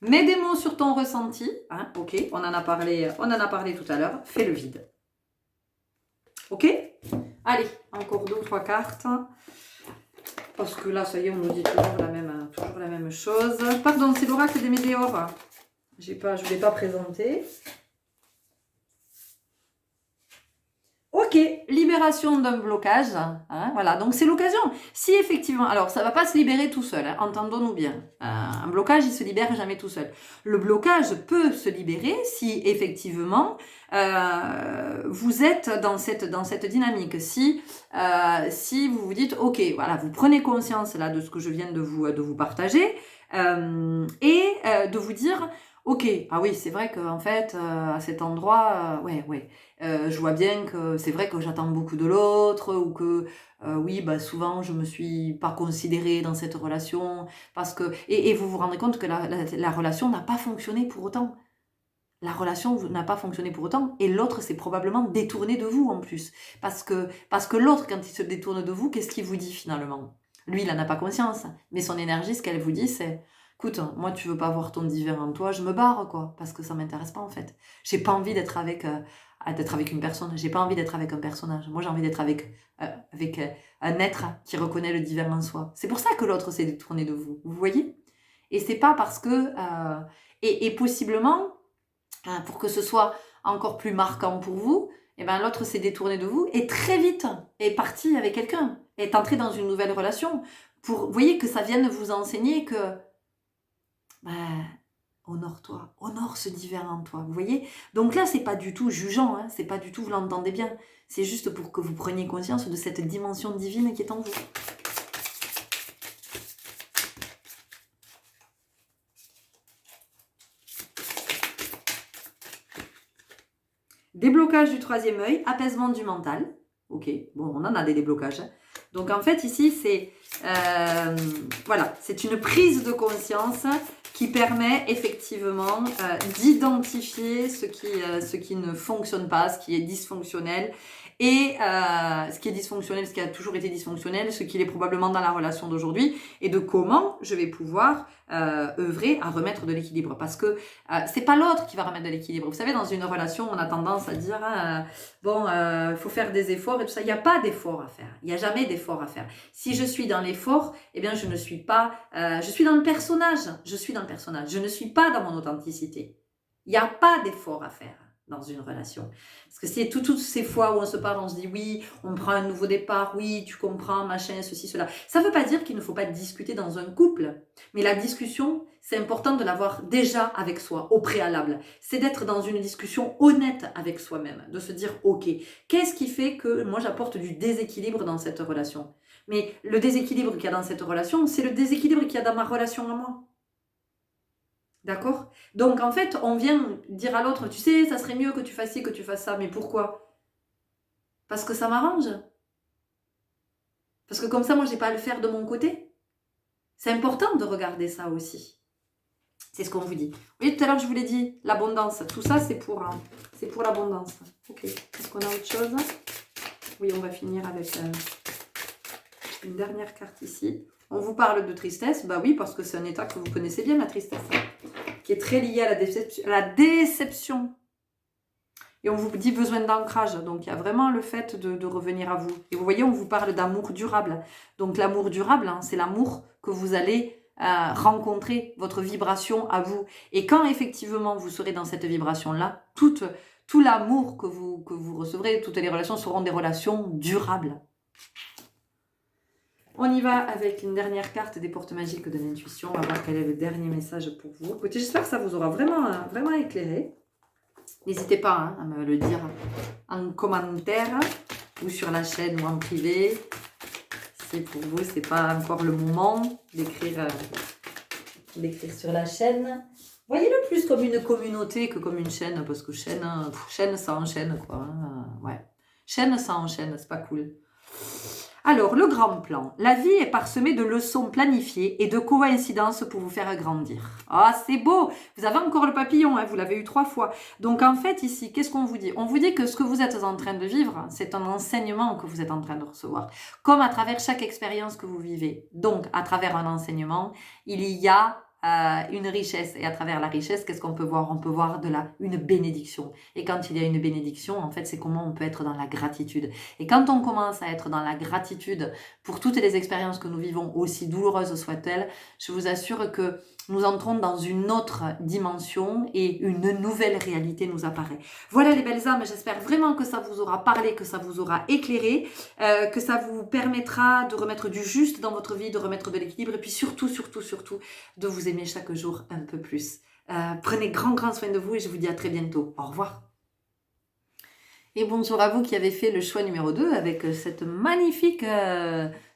Mets des mots sur ton ressenti, hein, ok, on en a parlé tout à l'heure, fais le vide. Ok? Allez, encore 2 ou 3 cartes. Parce que là, ça y est, on nous dit toujours la même chose. Pardon, c'est l'oracle des météores. Je ne l'ai pas présenté. Ok, libération d'un blocage. Hein, voilà, donc c'est l'occasion. Si effectivement, alors ça ne va pas se libérer tout seul, hein, entendons-nous bien. Un blocage, il ne se libère jamais tout seul. Le blocage peut se libérer si effectivement vous êtes dans cette dynamique. Si vous vous dites, ok, voilà, vous prenez conscience là de ce que je viens de vous partager et de vous dire, ok, ah oui, c'est vrai qu'en fait, à cet endroit, je vois bien que c'est vrai que j'attends beaucoup de l'autre ou que oui, bah, souvent je me suis pas considérée dans cette relation parce que et vous vous rendez compte que la relation n'a pas fonctionné pour autant. La relation n'a pas fonctionné pour autant et l'autre s'est probablement détourné de vous en plus. Parce que l'autre, quand il se détourne de vous, qu'est-ce qu'il vous dit finalement? Lui, il n'en a pas conscience, mais son énergie, ce qu'elle vous dit, c'est écoute, moi, tu veux pas voir ton divin en toi, je me barre, quoi, parce que ça m'intéresse pas en fait. J'ai pas envie d'être avec une personne, j'ai pas envie d'être avec un personnage. Moi, j'ai envie d'être avec un être qui reconnaît le divin en soi. C'est pour ça que l'autre s'est détourné de vous, vous voyez? Et c'est pas parce que. Et possiblement pour que ce soit encore plus marquant pour vous, et ben l'autre s'est détourné de vous et très vite est parti avec quelqu'un, est entré dans une nouvelle relation. Vous voyez que ça vienne vous enseigner que ben, honore-toi, honore ce divin en toi. Vous voyez? Donc là, c'est pas du tout jugeant, hein, c'est pas du tout, vous l'entendez bien. C'est juste pour que vous preniez conscience de cette dimension divine qui est en vous. Déblocage du 3e œil, apaisement du mental. Ok, bon, on en a des déblocages. Hein. Donc en fait, ici, c'est voilà, c'est une prise de conscience qui permet effectivement d'identifier ce qui ne fonctionne pas, ce qui est dysfonctionnel. Et ce qui est dysfonctionnel, ce qui a toujours été dysfonctionnel, ce qui est probablement dans la relation d'aujourd'hui, et de comment je vais pouvoir œuvrer à remettre de l'équilibre. Parce que c'est pas l'autre qui va remettre de l'équilibre. Vous savez, dans une relation, on a tendance à dire faut faire des efforts et tout ça. Il n'y a pas d'effort à faire. Il n'y a jamais d'effort à faire. Si je suis dans l'effort, eh bien, je ne suis pas. Je suis dans le personnage. Je suis dans le personnage. Je ne suis pas dans mon authenticité. Il n'y a pas d'effort à faire dans une relation. Parce que c'est toutes ces fois où on se parle, on se dit oui, on prend un nouveau départ, oui, tu comprends, machin, ceci, cela. Ça ne veut pas dire qu'il ne faut pas discuter dans un couple. Mais la discussion, c'est important de l'avoir déjà avec soi, au préalable. C'est d'être dans une discussion honnête avec soi-même, de se dire ok, qu'est-ce qui fait que moi j'apporte du déséquilibre dans cette relation? Mais le déséquilibre qu'il y a dans cette relation, c'est le déséquilibre qu'il y a dans ma relation à moi. D'accord? Donc, en fait, on vient dire à l'autre, tu sais, ça serait mieux que tu fasses ci, que tu fasses ça. Mais pourquoi? Parce que ça m'arrange. Parce que comme ça, moi, j'ai pas à le faire de mon côté. C'est important de regarder ça aussi. C'est ce qu'on vous dit. Vous voyez, tout à l'heure, je vous l'ai dit, l'abondance. Tout ça, c'est pour l'abondance. Ok. Est-ce qu'on a autre chose? Oui, on va finir avec une dernière carte ici. On vous parle de tristesse. Bah oui, parce que c'est un état que vous connaissez bien, la tristesse. Qui est très lié à la déception. Et on vous dit besoin d'ancrage. Donc, il y a vraiment le fait de revenir à vous. Et vous voyez, on vous parle d'amour durable. Donc, l'amour durable, hein, c'est l'amour que vous allez rencontrer, votre vibration à vous. Et quand, effectivement, vous serez dans cette vibration-là, tout l'amour que vous recevrez, toutes les relations seront des relations durables. On y va avec une dernière carte des portes magiques de l'intuition. On va voir quel est le dernier message pour vous. Écoutez, j'espère que ça vous aura vraiment éclairé. N'hésitez pas hein, à me le dire en commentaire ou sur la chaîne ou en privé. C'est pour vous, c'est pas encore le moment d'écrire sur la chaîne. Voyez-le plus comme une communauté que comme une chaîne, parce que chaîne ça enchaîne quoi. Hein. Ouais. Chaîne ça enchaîne, c'est pas cool. Alors, le grand plan. La vie est parsemée de leçons planifiées et de coïncidences pour vous faire grandir. Ah, c'est beau. Vous avez encore le papillon, hein, vous l'avez eu 3 fois. Donc, en fait, ici, qu'est-ce qu'on vous dit? On vous dit que ce que vous êtes en train de vivre, c'est un enseignement que vous êtes en train de recevoir. Comme à travers chaque expérience que vous vivez. Donc, à travers un enseignement, il y a une richesse. Et à travers la richesse, qu'est-ce qu'on peut voir? On peut voir une bénédiction. Et quand il y a une bénédiction, en fait, c'est comment on peut être dans la gratitude. Et quand on commence à être dans la gratitude pour toutes les expériences que nous vivons, aussi douloureuses soient-elles, je vous assure que nous entrons dans une autre dimension et une nouvelle réalité nous apparaît. Voilà les belles âmes, j'espère vraiment que ça vous aura parlé, que ça vous aura éclairé, que ça vous permettra de remettre du juste dans votre vie, de remettre de l'équilibre et puis surtout, de vous aimer chaque jour un peu plus. Prenez grand soin de vous et je vous dis à très bientôt. Au revoir. Et bonjour à vous qui avez fait le choix numéro 2 avec cette magnifique...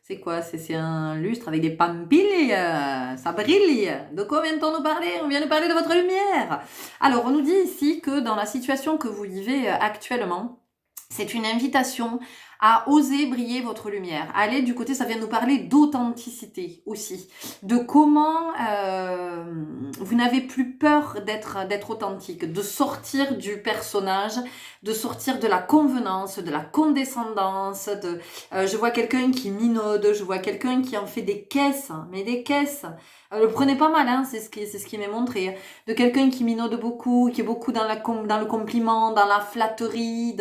c'est quoi? C'est un lustre avec des pampilles, ça brille. De quoi vient-on nous parler? On vient nous parler de votre lumière. Alors, on nous dit ici que dans la situation que vous vivez actuellement, c'est une invitation à oser briller votre lumière. Allez du côté, ça vient nous parler d'authenticité aussi, de comment vous n'avez plus peur d'être authentique, de sortir du personnage, de sortir de la convenance, de la condescendance. Je vois quelqu'un qui minaude, je vois quelqu'un qui en fait des caisses, mais des caisses. Le prenez pas mal, hein, c'est ce qui m'est montré. De quelqu'un qui minaude beaucoup, qui est beaucoup dans le compliment, dans la flatterie,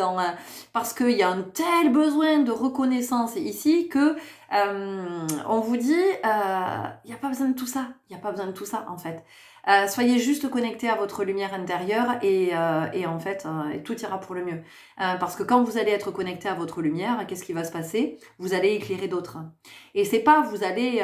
parce qu'il y a un tel besoin de reconnaissance ici que on vous dit, il n'y a pas besoin de tout ça. Il n'y a pas besoin de tout ça, en fait. Soyez juste connectés à votre lumière intérieure et en fait, tout ira pour le mieux. Parce que quand vous allez être connecté à votre lumière, qu'est-ce qui va se passer? Vous allez éclairer d'autres. Et c'est pas vous allez...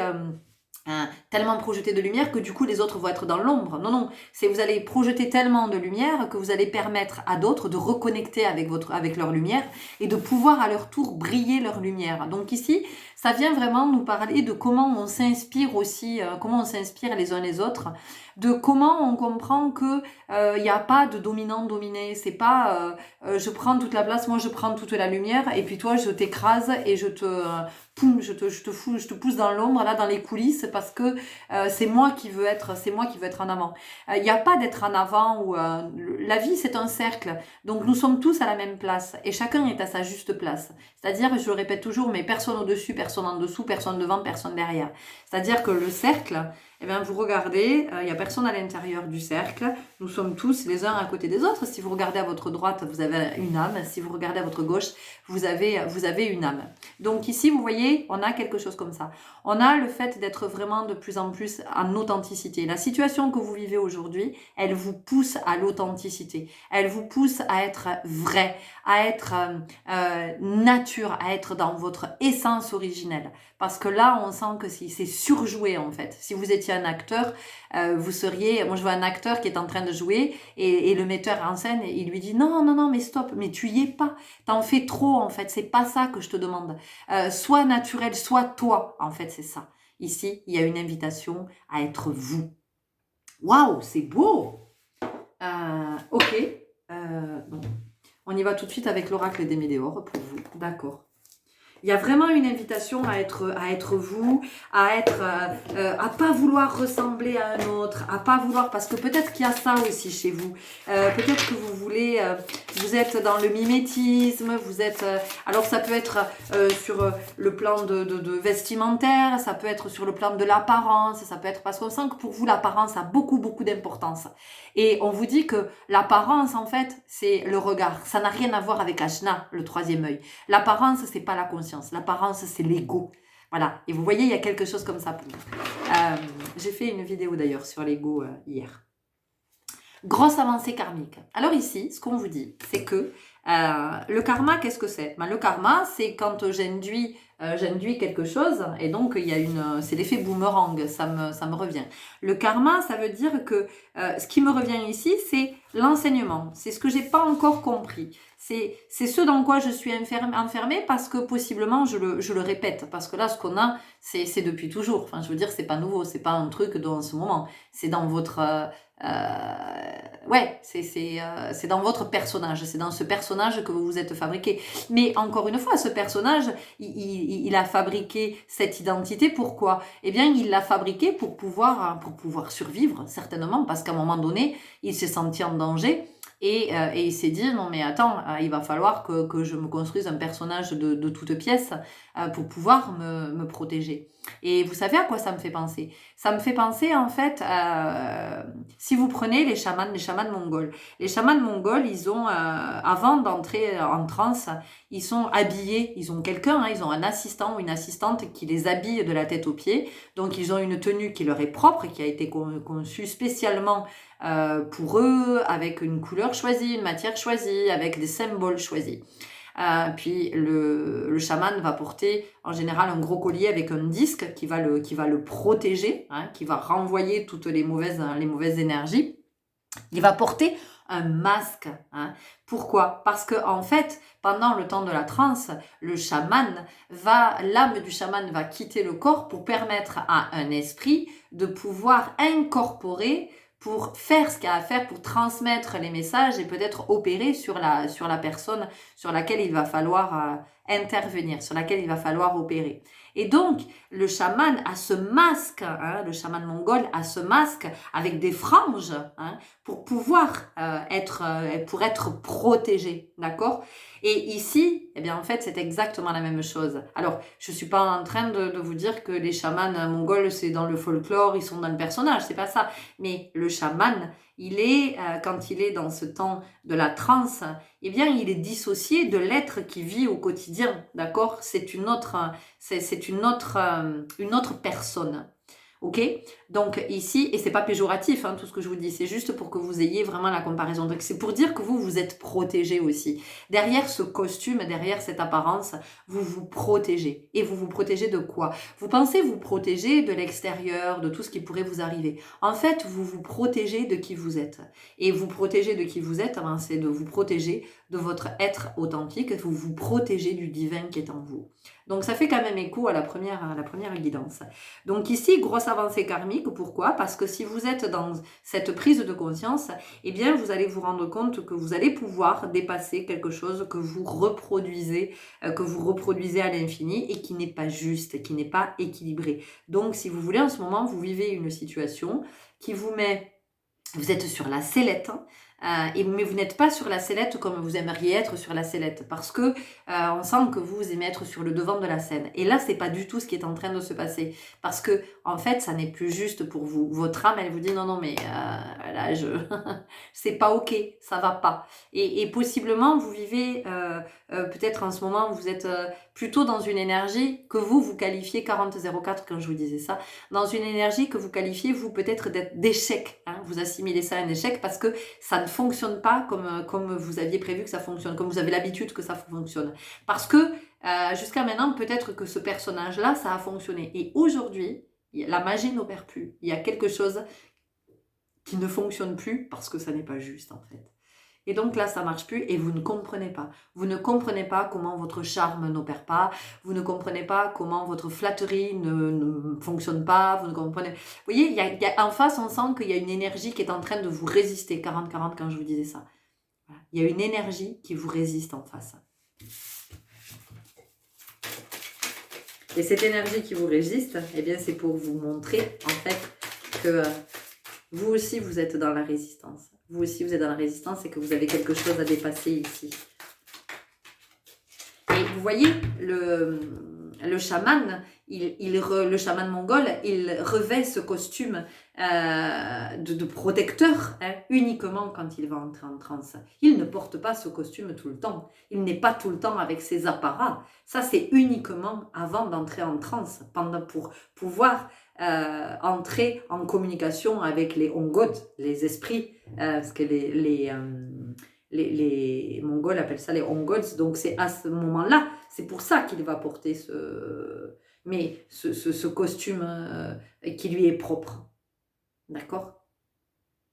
tellement projeter de lumière que du coup les autres vont être dans l'ombre. Non, c'est vous allez projeter tellement de lumière que vous allez permettre à d'autres de reconnecter avec leur lumière et de pouvoir à leur tour briller leur lumière. Donc ici, ça vient vraiment nous parler de comment on s'inspire aussi, comment on s'inspire les uns les autres, de comment on comprend que il n'y a pas de dominant-dominé. C'est pas je prends toute la place, moi je prends toute la lumière et puis toi je t'écrase et je te pousse dans l'ombre, là, dans les coulisses, parce que c'est moi qui veux être en avant. Il n'y a pas d'être en avant ou la vie c'est un cercle, donc nous sommes tous à la même place et chacun est à sa juste place. C'est-à-dire, je le répète toujours, mais personne au-dessus, personne en dessous, personne devant, personne derrière. C'est-à-dire que le cercle, eh bien, vous regardez, il n'y a personne à l'intérieur du cercle. Nous sommes tous les uns à côté des autres. Si vous regardez à votre droite, vous avez une âme. Si vous regardez à votre gauche, vous avez une âme. Donc ici, vous voyez, on a quelque chose comme ça. On a le fait d'être vraiment de plus en plus en authenticité. La situation que vous vivez aujourd'hui, elle vous pousse à l'authenticité. Elle vous pousse à être vrai, à être nature, à être dans votre essence originelle. Parce que là, on sent que c'est surjoué en fait. Si vous étiez un acteur, vous seriez... Moi, je vois un acteur qui est en train de jouer et le metteur en scène, il lui dit non, mais stop, mais tu y es pas. T'en fais trop en fait, c'est pas ça que je te demande. Sois naturel, sois toi. En fait, c'est ça. Ici, il y a une invitation à être vous. Waouh, c'est beau. Ok. Bon. On y va tout de suite avec l'oracle des météores pour vous. D'accord. Il y a vraiment une invitation à être vous, à pas vouloir ressembler à un autre, à pas vouloir, parce que peut-être qu'il y a ça aussi chez vous. Peut-être que vous voulez, vous êtes dans le mimétisme, vous êtes, alors ça peut être sur le plan de vestimentaire, ça peut être sur le plan de l'apparence, ça peut être parce qu'on sent que pour vous l'apparence a beaucoup d'importance. Et on vous dit que l'apparence en fait c'est le regard, ça n'a rien à voir avec Ashna, le troisième œil. L'apparence c'est pas la conscience, l'apparence c'est l'ego. Voilà, et vous voyez il y a quelque chose comme ça pour vous. J'ai fait une vidéo d'ailleurs sur l'ego hier. Grosse avancée karmique. Alors ici, ce qu'on vous dit, c'est que le karma, qu'est-ce que c'est? Le karma, c'est quand j'induis quelque chose, et donc il y a c'est l'effet boomerang, ça me revient. Le karma, ça veut dire que ce qui me revient ici, c'est l'enseignement. C'est ce que j'ai pas encore compris. C'est ce dans quoi je suis enfermée parce que possiblement je le répète. Parce que là, ce qu'on a, c'est depuis toujours. Enfin, je veux dire, c'est pas nouveau, c'est pas un truc dans ce moment. C'est dans votre ouais, c'est dans votre personnage, c'est dans ce personnage que vous vous êtes fabriqué. Mais encore une fois, ce personnage, il a fabriqué cette identité. Pourquoi? Eh bien, il l'a fabriqué pour pouvoir survivre, certainement, parce qu'à un moment donné, il s'est senti en danger. Et il s'est dit, non mais attends, il va falloir que je me construise un personnage de toutes pièces pour pouvoir me protéger. Et vous savez à quoi ça me fait penser? Ça me fait penser en fait, si vous prenez les chamans mongols. Les chamans mongols, ils ont, avant d'entrer en transe, ils sont habillés, ils ont quelqu'un, hein, ils ont un assistant ou une assistante qui les habille de la tête aux pieds. Donc ils ont une tenue qui leur est propre, qui a été conçue spécialement pour eux, avec une couleur choisie, une matière choisie, avec des symboles choisis. Puis le chaman va porter en général un gros collier avec un disque qui va le protéger, hein, qui va renvoyer toutes les mauvaises énergies. Il va porter un masque. Hein. Pourquoi? Parce que en fait, pendant le temps de la transe, l'âme du chaman va quitter le corps pour permettre à un esprit de pouvoir incorporer, pour faire ce qu'il y a à faire, pour transmettre les messages et peut-être opérer sur la personne sur laquelle il va falloir intervenir, sur laquelle il va falloir opérer. Et donc, le chaman a ce masque, hein, le chaman mongol a ce masque avec des franges, hein, pour pouvoir être protégé, d'accord? Et ici, eh bien en fait, c'est exactement la même chose. Alors, je suis pas en train de vous dire que les chamans mongols, c'est dans le folklore, ils sont dans le personnage, c'est pas ça. Mais le chaman, il est, quand il est dans ce temps de la transe, eh bien, il est dissocié de l'être qui vit au quotidien, d'accord? C'est une autre personne. Ok? Donc ici, et c'est pas péjoratif, hein, tout ce que je vous dis, c'est juste pour que vous ayez vraiment la comparaison. Donc c'est pour dire que vous êtes protégé aussi. Derrière ce costume, derrière cette apparence, vous vous protégez. Et vous vous protégez de quoi? Vous pensez vous protéger de l'extérieur, de tout ce qui pourrait vous arriver. En fait, vous vous protégez de qui vous êtes. Et vous protéger de qui vous êtes, ben, c'est de vous protéger de votre être authentique, vous vous protégez du divin qui est en vous. Donc ça fait quand même écho à la première guidance. Donc ici, grosse avancée karmique, pourquoi? Parce que si vous êtes dans cette prise de conscience, eh bien vous allez vous rendre compte que vous allez pouvoir dépasser quelque chose que vous reproduisez à l'infini et qui n'est pas juste, qui n'est pas équilibré. Donc si vous voulez, en ce moment, vous vivez une situation qui vous êtes sur la sellette, mais vous n'êtes pas sur la sellette comme vous aimeriez être sur la sellette, parce que on sent que vous aimez être sur le devant de la scène. Et là, c'est pas du tout ce qui est en train de se passer, parce que en fait, ça n'est plus juste pour vous. Votre âme, elle vous dit non, mais là, c'est pas ok, ça va pas. Et possiblement, vous vivez peut-être en ce moment, vous êtes plutôt dans une énergie que vous qualifiez 4004 quand je vous disais ça, dans une énergie que vous qualifiez vous peut-être d'échec. Hein, vous assimilez ça à un échec parce que ça ne fonctionne pas comme vous aviez prévu que ça fonctionne, comme vous avez l'habitude que ça fonctionne. Parce que jusqu'à maintenant, peut-être que ce personnage-là, ça a fonctionné. Et aujourd'hui, la magie n'opère plus. Il y a quelque chose qui ne fonctionne plus parce que ça n'est pas juste en fait. Et donc là, ça marche plus et vous ne comprenez pas. Vous ne comprenez pas comment votre charme n'opère pas. Vous ne comprenez pas comment votre flatterie ne fonctionne pas. Vous ne comprenez. Vous voyez, il y a, en face, on sent qu'il y a une énergie qui est en train de vous résister. 40-40 quand je vous disais ça. Voilà. Il y a une énergie qui vous résiste en face. Et cette énergie qui vous résiste, eh bien, c'est pour vous montrer, en fait, que vous aussi, vous êtes dans la résistance. Vous aussi, vous êtes dans la résistance et que vous avez quelque chose à dépasser ici. Et vous voyez, le chaman, le chaman mongol, il revêt ce costume de protecteur uniquement quand il va entrer en transe. Il ne porte pas ce costume tout le temps. Il n'est pas tout le temps avec ses apparats. Ça, c'est uniquement avant d'entrer en transe, pour pouvoir entrer en communication avec les ongods, les esprits, parce que les Mongols appellent ça les Ongols, donc c'est à ce moment-là, c'est pour ça qu'il va porter ce costume qui lui est propre. D'accord?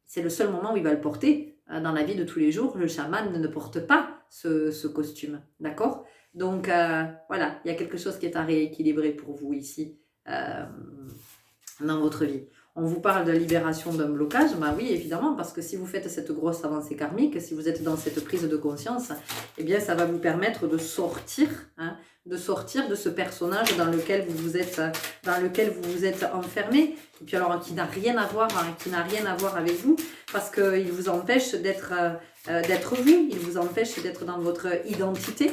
C'est le seul moment où il va le porter. Dans la vie de tous les jours, le chaman ne porte pas ce costume. D'accord? Donc voilà, il y a quelque chose qui est à rééquilibrer pour vous ici dans votre vie. On vous parle de libération d'un blocage, bah oui, évidemment, parce que si vous faites cette grosse avancée karmique, si vous êtes dans cette prise de conscience, eh bien, ça va vous permettre de sortir de ce personnage dans lequel vous vous êtes enfermé, et puis alors qui n'a rien à voir, avec vous, parce qu'il vous empêche d'être vous, il vous empêche d'être dans votre identité.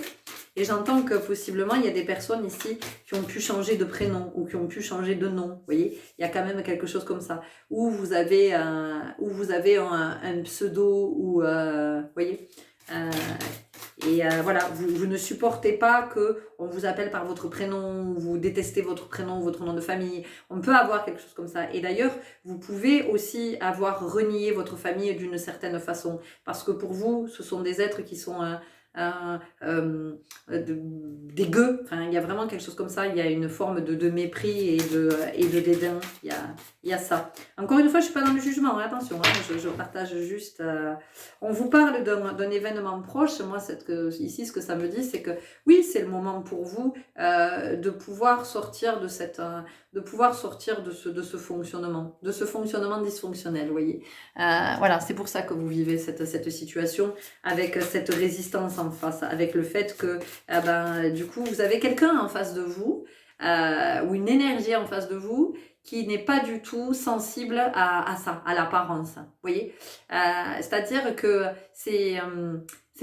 Et j'entends que possiblement, il y a des personnes ici qui ont pu changer de prénom ou qui ont pu changer de nom. Vous voyez, il y a quand même quelque chose comme ça. Ou vous avez un pseudo, ou vous voyez. Voilà, vous ne supportez pas qu'on vous appelle par votre prénom, vous détestez votre prénom, votre nom de famille. On peut avoir quelque chose comme ça. Et d'ailleurs, vous pouvez aussi avoir renié votre famille d'une certaine façon. Parce que pour vous, ce sont des êtres qui sont dégueu, enfin, il y a vraiment quelque chose comme ça, il y a une forme de mépris et de dédain, il y a ça. Encore une fois, je ne suis pas dans le jugement, attention, je partage juste, on vous parle d'un événement proche. Moi ici ce que ça me dit, c'est que oui, c'est le moment pour vous de pouvoir sortir de ce fonctionnement, dysfonctionnel, vous voyez. Voilà, c'est pour ça que vous vivez cette situation avec cette résistance en face, avec le fait que du coup vous avez quelqu'un en face de vous ou une énergie en face de vous qui n'est pas du tout sensible à ça, à l'apparence, vous voyez. C'est-à-dire que c'est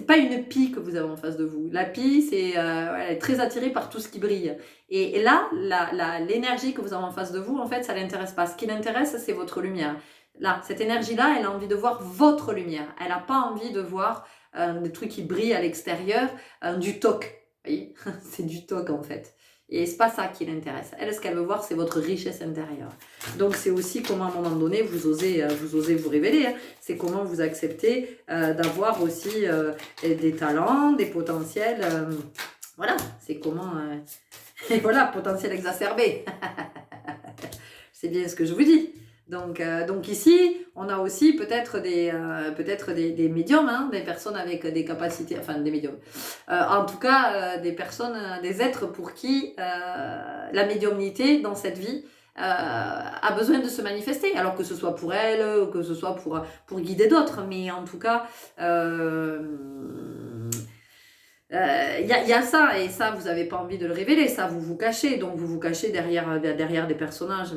pas une pie que vous avez en face de vous. La pie, elle est très attirée par tout ce qui brille. Et là, l'énergie que vous avez en face de vous, en fait, ça l'intéresse pas. Ce qui l'intéresse, c'est votre lumière. Là, cette énergie-là, elle a envie de voir votre lumière. Elle n'a pas envie de voir des trucs qui brillent à l'extérieur, du toc. Vous voyez, c'est du toc en fait. Et c'est pas ça qui l'intéresse. Elle, ce qu'elle veut voir, c'est votre richesse intérieure. Donc c'est aussi comment à un moment donné vous osez vous révéler. C'est comment vous acceptez d'avoir aussi des talents, des potentiels. Voilà, c'est comment. Et voilà, potentiel exacerbé. C'est bien ce que je vous dis. Donc ici, on a aussi peut-être des médiums, des personnes avec des capacités, enfin des médiums. En tout cas, des personnes, des êtres pour qui la médiumnité dans cette vie a besoin de se manifester, alors que ce soit pour elle, ou que ce soit pour guider d'autres. Mais en tout cas, y a ça, et ça, vous n'avez pas envie de le révéler, ça, vous vous cachez, donc vous vous cachez derrière des personnages,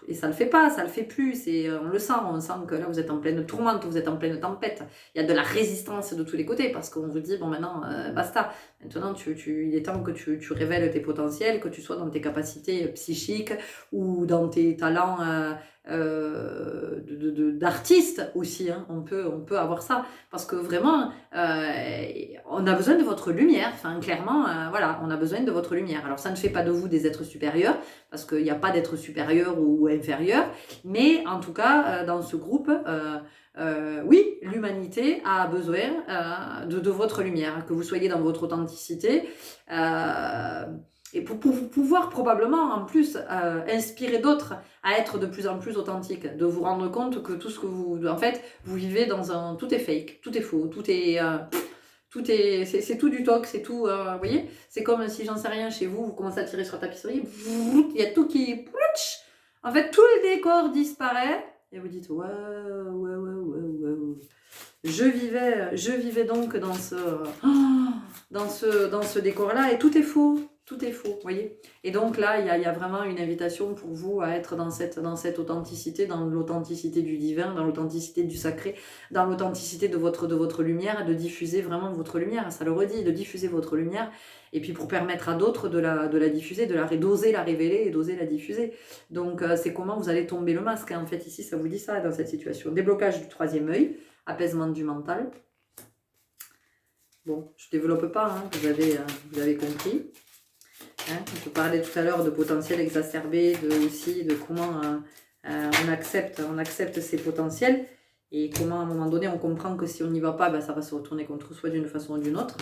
et ça le fait pas, ça le fait plus, on sent que là, vous êtes en pleine tourmente, vous êtes en pleine tempête, il y a de la résistance de tous les côtés, parce qu'on vous dit, bon, maintenant, basta, maintenant, il est temps que tu révèles tes potentiels, que tu sois dans tes capacités psychiques, ou dans tes talents d'artiste aussi, on peut avoir ça, parce que vraiment on a besoin de votre lumière, enfin clairement voilà, on a besoin de votre lumière. Alors ça ne fait pas de vous des êtres supérieurs, parce qu'il n'y a pas d'être supérieur ou inférieur, mais en tout cas dans ce groupe oui, l'humanité a besoin de votre lumière, que vous soyez dans votre authenticité, et pour pouvoir probablement en plus inspirer d'autres à être de plus en plus authentiques, de vous rendre compte que tout ce que en fait, vous vivez dans tout est fake, tout est faux, c'est tout du toc, c'est tout, vous voyez, c'est comme si j'en sais rien chez vous, vous commencez à tirer sur la tapisserie, il y a tout qui, en fait, tout le décor disparaît, et vous dites ouais. Je vivais donc dans ce décor-là, et tout est faux. Tout est faux, vous voyez. Et donc là, il y a vraiment une invitation pour vous à être dans cette authenticité, dans l'authenticité du divin, dans l'authenticité du sacré, dans l'authenticité de votre lumière, de diffuser vraiment votre lumière. Ça le redit, de diffuser votre lumière. Et puis pour permettre à d'autres de la diffuser, d'oser la révéler et d'oser la diffuser. Donc c'est comment vous allez tomber le masque. Hein. En fait, ici, ça vous dit ça dans cette situation. Déblocage du troisième œil, apaisement du mental. Bon, je ne développe pas, hein, vous avez compris. Hein, je parlais tout à l'heure de potentiel exacerbé, aussi de comment on accepte ces potentiels et comment à un moment donné on comprend que si on n'y va pas, ben, ça va se retourner contre soi d'une façon ou d'une autre.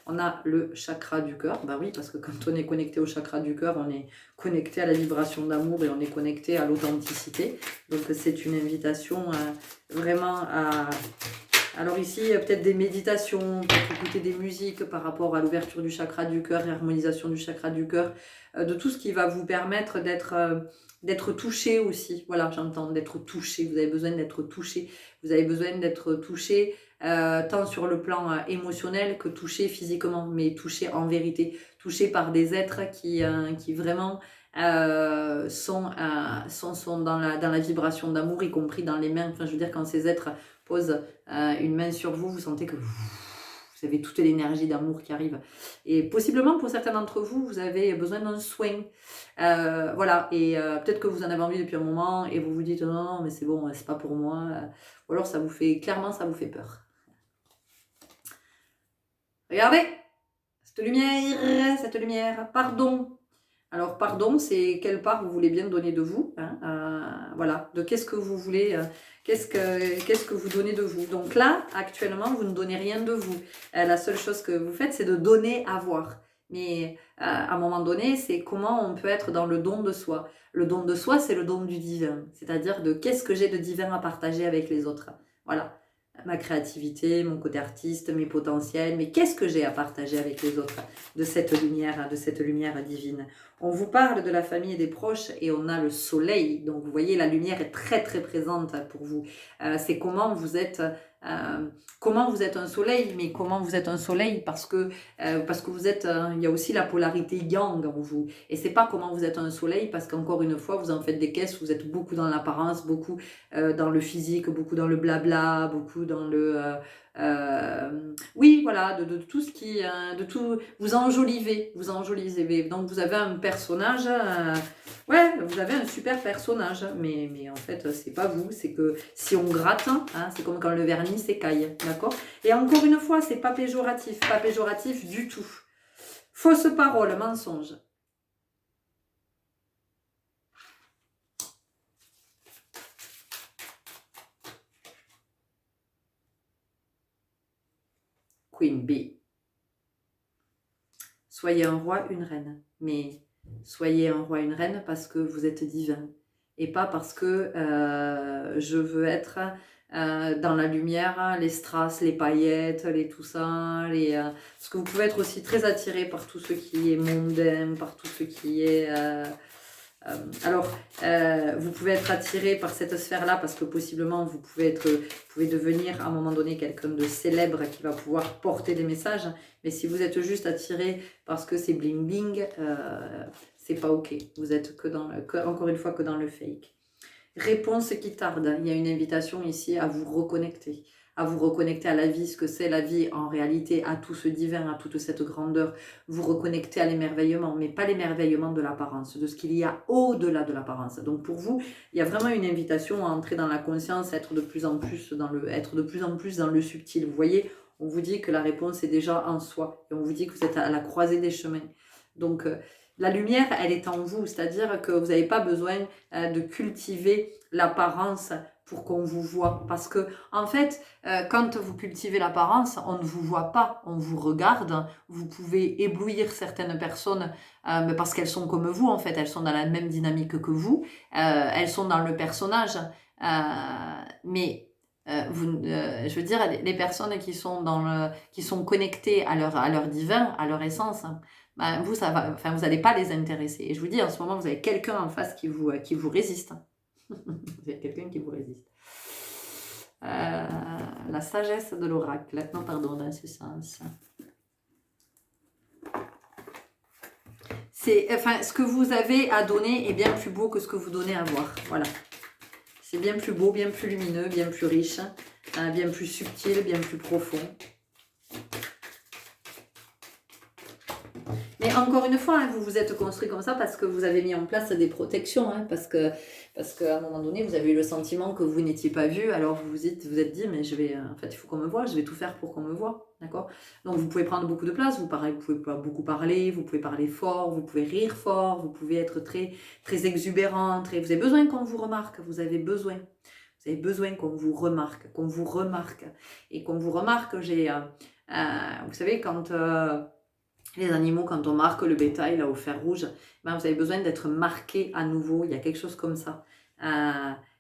On a le chakra du cœur, bah oui, parce que quand on est connecté au chakra du cœur, on est connecté à la vibration d'amour et on est connecté à l'authenticité. Donc c'est une invitation vraiment à... Alors ici, peut-être des méditations, peut-être écouter des musiques par rapport à l'ouverture du chakra du cœur, l'harmonisation du chakra du cœur, de tout ce qui va vous permettre d'être touché aussi. Voilà, j'entends d'être touché. Vous avez besoin d'être touché. Vous avez besoin d'être touché tant sur le plan émotionnel que touché physiquement, mais touché en vérité, touché par des êtres qui vraiment sont dans la vibration d'amour, y compris dans les mains. Enfin, je veux dire, quand ces êtres posent une main sur vous, vous sentez que vous avez toute l'énergie d'amour qui arrive. Et possiblement, pour certains d'entre vous, vous avez besoin d'un soin. Voilà, et peut-être que vous en avez envie depuis un moment et vous vous dites non, mais c'est bon, c'est pas pour moi. Ou alors, clairement, ça vous fait peur. Regardez, cette lumière, pardon. Alors, pardon, c'est quelle part vous voulez bien donner de vous. Hein, voilà, de qu'est-ce que vous voulez, qu'est-ce que vous donnez de vous. Donc là, actuellement, vous ne donnez rien de vous. La seule chose que vous faites, c'est de donner à voir. Mais à un moment donné, c'est comment on peut être dans le don de soi. Le don de soi, c'est le don du divin. C'est-à-dire de qu'est-ce que j'ai de divin à partager avec les autres. Voilà. Ma créativité, mon côté artiste, mes potentiels, mais qu'est-ce que j'ai à partager avec les autres de cette lumière divine. On vous parle de la famille et des proches et on a le soleil, donc vous voyez la lumière est très très présente pour vous. C'est comment vous êtes un soleil, mais comment vous êtes un soleil parce que vous êtes, il y a aussi la polarité yang en vous. Et c'est pas comment vous êtes un soleil parce qu'encore une fois vous en faites des caisses, vous êtes beaucoup dans l'apparence, beaucoup dans le physique, beaucoup dans le blabla, beaucoup dans le oui, voilà, de tout ce qui, de tout, vous enjolivez. Donc vous avez un personnage, ouais, vous avez un super personnage, mais en fait c'est pas vous, c'est que si on gratte, hein, c'est comme quand le vernis s'écaille, d'accord? Et encore une fois, c'est pas péjoratif du tout. Fausse parole, mensonge. Queen B. Soyez un roi, une reine. Mais soyez un roi, une reine parce que vous êtes divin. Et pas parce que je veux être dans la lumière, les strass, les paillettes, les tout ça. Parce que vous pouvez être aussi très attiré par tout ce qui est mondain, par tout ce qui est... vous pouvez être attiré par cette sphère-là parce que possiblement vous pouvez devenir à un moment donné quelqu'un de célèbre qui va pouvoir porter des messages. Mais si vous êtes juste attiré parce que c'est bling bling, c'est pas ok. Vous êtes encore une fois que dans le fake. Réponse qui tarde. Il y a une invitation ici à vous reconnecter à la vie, ce que c'est la vie en réalité, à tout ce divin, à toute cette grandeur, vous reconnecter à l'émerveillement, mais pas l'émerveillement de l'apparence, de ce qu'il y a au-delà de l'apparence. Donc pour vous, il y a vraiment une invitation à entrer dans la conscience, être de plus en plus dans le subtil. Vous voyez, on vous dit que la réponse est déjà en soi, et on vous dit que vous êtes à la croisée des chemins. Donc la lumière, elle est en vous, c'est-à-dire que vous n'avez pas besoin de cultiver l'apparence pour qu'on vous voit. Parce que, en fait, quand vous cultivez l'apparence, on ne vous voit pas, on vous regarde. Vous pouvez éblouir certaines personnes mais parce qu'elles sont comme vous, en fait. Elles sont dans la même dynamique que vous. Elles sont dans le personnage. Mais je veux dire, les personnes qui sont connectées à leur divin, à leur essence, ben, vous n'allez pas les intéresser. Et je vous dis, en ce moment, vous avez quelqu'un en face qui vous résiste. Vous avez quelqu'un qui vous résiste. La sagesse de l'oracle. Non, pardon, dans ce sens. Enfin, ce que vous avez à donner est bien plus beau que ce que vous donnez à voir. Voilà. C'est bien plus beau, bien plus lumineux, bien plus riche, bien plus subtil, bien plus profond. Mais encore une fois, vous vous êtes construit comme ça parce que vous avez mis en place des protections, parce qu'à un moment donné, vous avez eu le sentiment que vous n'étiez pas vu, alors vous êtes dit, mais en fait, il faut qu'on me voie, je vais tout faire pour qu'on me voie, d'accord? Donc, vous pouvez prendre beaucoup de place, vous pouvez pas beaucoup parler, vous pouvez parler fort, vous pouvez rire fort, vous pouvez être très, très exubérant, vous avez besoin qu'on vous remarque, vous avez besoin qu'on vous remarque, et qu'on vous remarque, vous savez, quand... les animaux, quand on marque le bétail là au fer rouge, vous avez besoin d'être marqué à nouveau. Il y a quelque chose comme ça.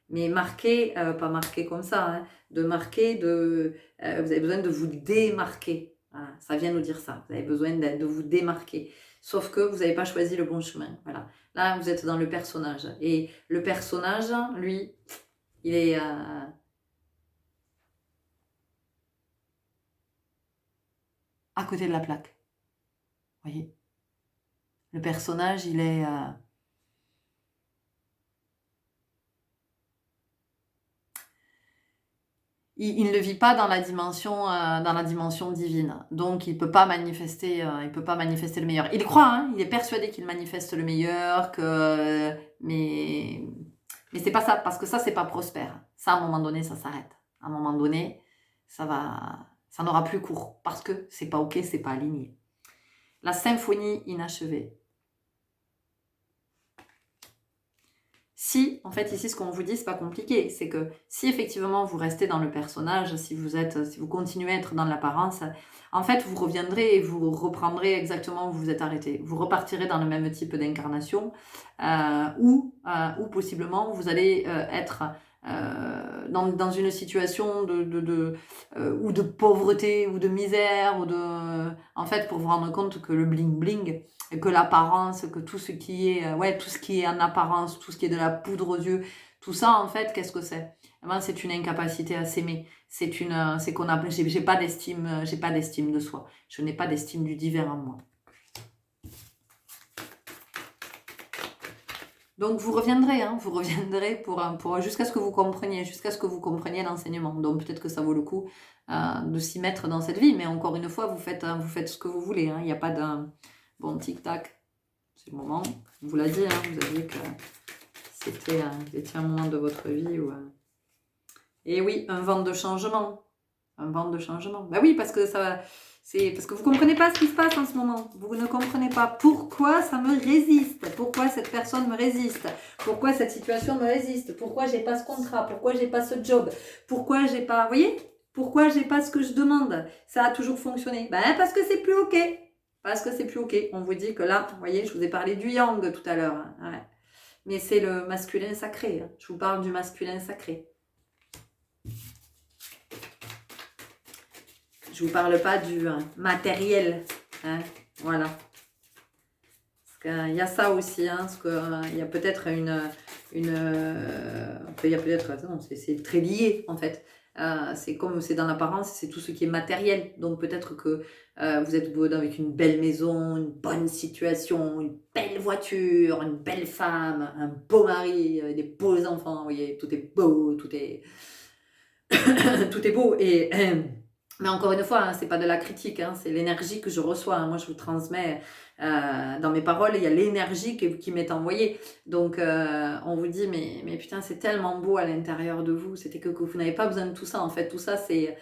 Mais marqué, pas marqué comme ça, de marquer, vous avez besoin de vous démarquer. Ça vient nous dire ça. Vous avez besoin de vous démarquer. Sauf que vous n'avez pas choisi le bon chemin. Voilà. Là, vous êtes dans le personnage. Et le personnage, lui, il est... à côté de la plaque. Voyez, le personnage, il est... il ne vit pas dans la dimension divine. Donc, il peut pas manifester le meilleur. Il croit, il est persuadé qu'il manifeste le meilleur, mais c'est pas ça, parce que ça, c'est pas prospère. Ça, à un moment donné, ça s'arrête. À un moment donné, ça n'aura plus cours, parce que c'est pas ok, c'est pas aligné. La symphonie inachevée. Si, en fait, ici, ce qu'on vous dit, c'est pas compliqué. C'est que si effectivement vous restez dans le personnage, si vous continuez à être dans l'apparence, en fait, vous reviendrez et vous reprendrez exactement où vous vous êtes arrêté. Vous repartirez dans le même type d'incarnation, ou possiblement vous allez être dans une situation ou de pauvreté, ou de misère, en fait, pour vous rendre compte que le bling-bling, que l'apparence, que tout ce qui est en apparence, tout ce qui est de la poudre aux yeux, tout ça, en fait, qu'est-ce que c'est? C'est une incapacité à s'aimer. C'est qu'on a, j'ai pas d'estime de soi. Je n'ai pas d'estime du divin en moi. Donc vous reviendrez pour jusqu'à ce que vous compreniez l'enseignement. Donc peut-être que ça vaut le coup de s'y mettre dans cette vie, mais encore une fois, vous faites ce que vous voulez. Il n'y a pas d'un bon tic-tac. C'est le moment. On vous l'a dit, vous avez dit que c'était un moment de votre vie où... Et oui, un vent de changement. Un vent de changement. Ben oui, parce que parce que vous ne comprenez pas ce qui se passe en ce moment. Vous ne comprenez pas pourquoi ça me résiste. Pourquoi cette personne me résiste. Pourquoi cette situation me résiste. Pourquoi j'ai pas ce contrat. Pourquoi j'ai pas ce job. Pourquoi j'ai pas... Vous voyez? Pourquoi j'ai pas ce que je demande. Ça a toujours fonctionné. Ben parce que c'est plus ok. Parce que c'est plus ok. On vous dit que là, vous voyez, je vous ai parlé du yang tout à l'heure. Ouais. Mais c'est le masculin sacré. Je vous parle du masculin sacré. Je vous parle pas du matériel. Voilà. Parce qu'il y a ça aussi. Parce qu'il y a peut-être c'est très lié en fait. C'est comme c'est dans l'apparence, c'est tout ce qui est matériel. Donc peut-être que vous êtes beau avec une belle maison, une bonne situation, une belle voiture, une belle femme, un beau mari, des beaux enfants. Vous voyez, tout est beau, tout est tout est beau. Et mais encore une fois, c'est pas de la critique, c'est l'énergie que je reçois. Moi, je vous transmets dans mes paroles, il y a l'énergie qui m'est envoyée. Donc, on vous dit, mais putain, c'est tellement beau à l'intérieur de vous. C'était que vous n'avez pas besoin de tout ça. En fait, tout ça, c'est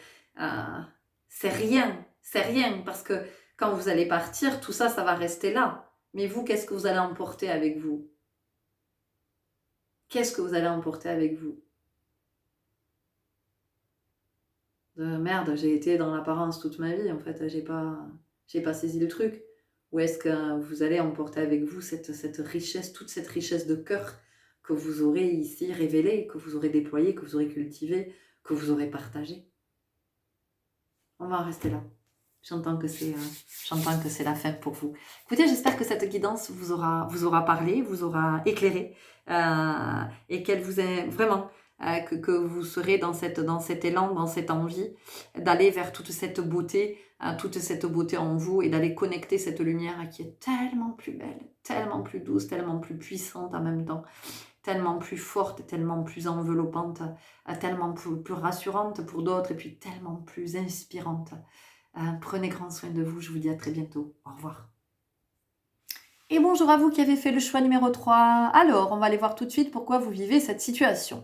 rien. C'est rien. Parce que quand vous allez partir, tout ça, ça va rester là. Mais vous, qu'est-ce que vous allez emporter avec vous? Qu'est-ce que vous allez emporter avec vous? Merde, j'ai été dans l'apparence toute ma vie, en fait, j'ai pas saisi le truc. Ou est-ce que vous allez emporter avec vous cette richesse, toute cette richesse de cœur que vous aurez ici révélée, que vous aurez déployée, que vous aurez cultivée, que vous aurez partagée? On va en rester là. J'entends que c'est la fin pour vous. Écoutez, j'espère que cette guidance vous aura parlé, vous aura éclairé, et qu'elle vous est vraiment que vous serez dans cet élan, dans cette envie d'aller vers toute cette beauté en vous et d'aller connecter cette lumière qui est tellement plus belle, tellement plus douce, tellement plus puissante en même temps, tellement plus forte, tellement plus enveloppante, tellement plus rassurante pour d'autres et puis tellement plus inspirante. Prenez grand soin de vous, je vous dis à très bientôt. Au revoir. Et bonjour à vous qui avez fait le choix numéro 3. Alors, on va aller voir tout de suite pourquoi vous vivez cette situation.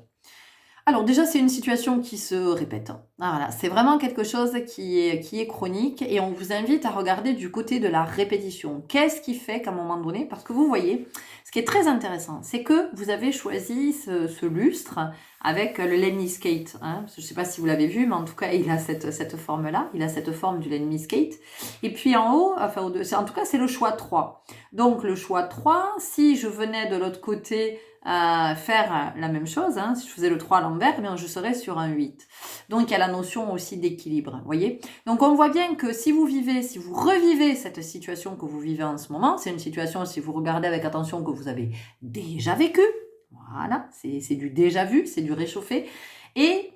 Alors déjà, c'est une situation qui se répète. Voilà, c'est vraiment quelque chose qui est chronique et on vous invite à regarder du côté de la répétition. Qu'est-ce qui fait qu'à un moment donné, parce que vous voyez, ce qui est très intéressant, c'est que vous avez choisi ce lustre avec le lemniscate. Hein. Je ne sais pas si vous l'avez vu, mais en tout cas, il a cette forme-là. Il a cette forme du lemniscate. Et puis en haut, enfin, en tout cas, c'est le choix 3. Donc le choix 3, si je venais de l'autre côté faire la même chose, hein, si je faisais le 3 à l'envers, eh je serais sur un 8. Donc il y a la notion aussi d'équilibre, vous voyez. Donc on voit bien que si vous revivez cette situation que vous vivez en ce moment, c'est une situation, si vous regardez avec attention, que vous avez déjà vécue, voilà, c'est du déjà vu, c'est du réchauffé, et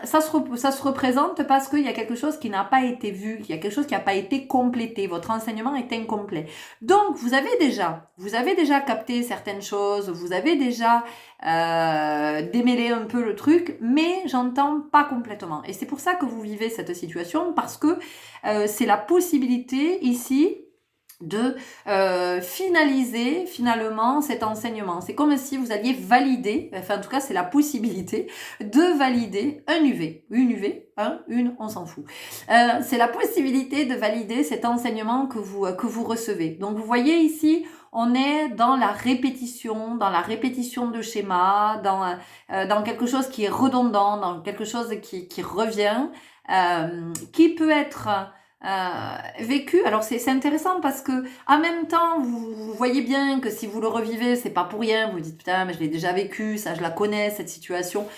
ça se représente parce qu'il y a quelque chose qui n'a pas été vu, il y a quelque chose qui n'a pas été complété, votre enseignement est incomplet. Donc, vous avez déjà capté certaines choses, vous avez déjà démêlé un peu le truc, mais j'entends pas complètement. Et c'est pour ça que vous vivez cette situation, parce que c'est la possibilité ici de finaliser finalement cet enseignement. C'est comme si vous alliez valider, enfin en tout cas c'est la possibilité de valider un UV, une UV, une, on s'en fout. C'est la possibilité de valider cet enseignement que vous recevez. Donc vous voyez ici, on est dans la répétition de schémas, dans quelque chose qui est redondant, dans quelque chose qui revient, qui peut être vécu. Alors c'est intéressant parce que en même temps vous voyez bien que si vous le revivez, c'est pas pour rien, vous dites putain mais je l'ai déjà vécu, ça je la connais cette situation,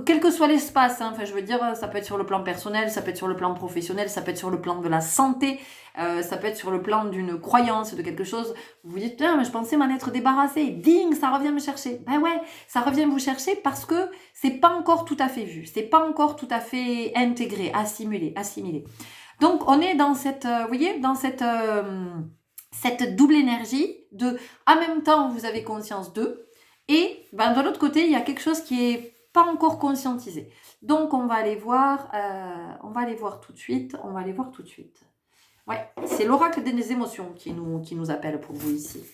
quel que soit l'espace, hein, enfin je veux dire, ça peut être sur le plan personnel, ça peut être sur le plan professionnel, ça peut être sur le plan de la santé, ça peut être sur le plan d'une croyance, de quelque chose, vous vous dites putain mais je pensais m'en être débarrassé, ding, ça revient me chercher. Ben ouais, ça revient vous chercher parce que c'est pas encore tout à fait vu, c'est pas encore tout à fait intégré, assimilé. Donc on est dans cette, vous voyez, dans cette double énergie de, en même temps vous avez conscience d'eux, et ben, de l'autre côté il y a quelque chose qui est pas encore conscientisé. Donc on va aller voir tout de suite. Ouais, c'est l'oracle des émotions qui nous appelle pour vous ici.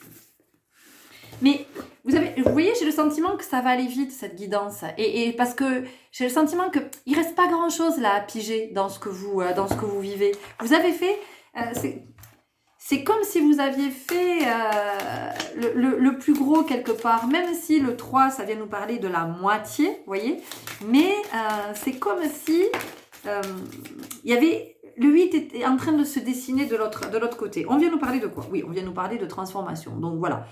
Mais vous voyez, j'ai le sentiment que ça va aller vite, cette guidance. Et parce que j'ai le sentiment qu'il ne reste pas grand-chose là à piger dans ce que vous vivez. Vous avez fait... c'est comme si vous aviez fait le plus gros quelque part. Même si le 3, ça vient nous parler de la moitié, vous voyez. Mais c'est comme si il y avait... Le 8 était en train de se dessiner de l'autre côté. On vient nous parler de quoi? Oui, on vient nous parler de transformation. Donc voilà,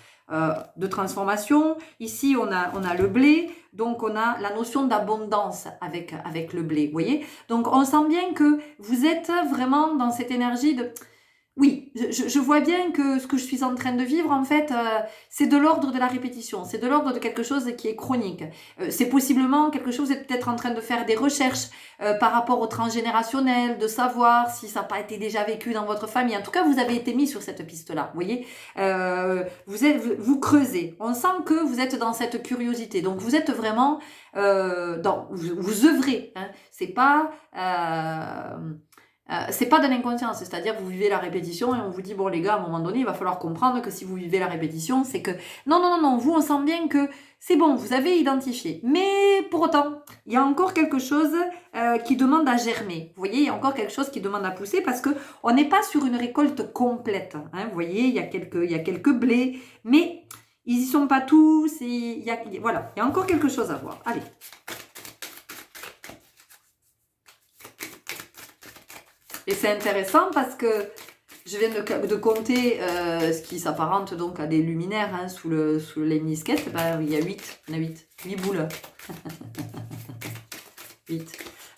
de transformation. Ici, on a le blé. Donc on a la notion d'abondance avec le blé. Vous voyez? Donc on sent bien que vous êtes vraiment dans cette énergie de... Oui, je vois bien que ce que je suis en train de vivre, en fait, c'est de l'ordre de la répétition, c'est de l'ordre de quelque chose qui est chronique. C'est possiblement quelque chose, vous êtes peut-être en train de faire des recherches par rapport au transgénérationnel, de savoir si ça n'a pas été déjà vécu dans votre famille. En tout cas, vous avez été mis sur cette piste-là, vous voyez. Vous creusez. On sent que vous êtes dans cette curiosité. Donc, vous êtes vraiment vous œuvrez. Hein. C'est pas de l'inconscience, c'est-à-dire vous vivez la répétition et on vous dit bon les gars à un moment donné il va falloir comprendre que si vous vivez la répétition c'est que non, vous on sent bien que c'est bon, vous avez identifié, mais pour autant il y a encore quelque chose qui demande à germer, vous voyez, il y a encore quelque chose qui demande à pousser parce que on n'est pas sur une récolte complète, hein, vous voyez, il y a quelques blés, mais ils y sont pas tous, voilà, il y a encore quelque chose à voir, allez. Et c'est intéressant parce que je viens de compter ce qui s'apparente donc à des luminaires hein, sous le lemniscate. Ben, il y a 8 boules. 8.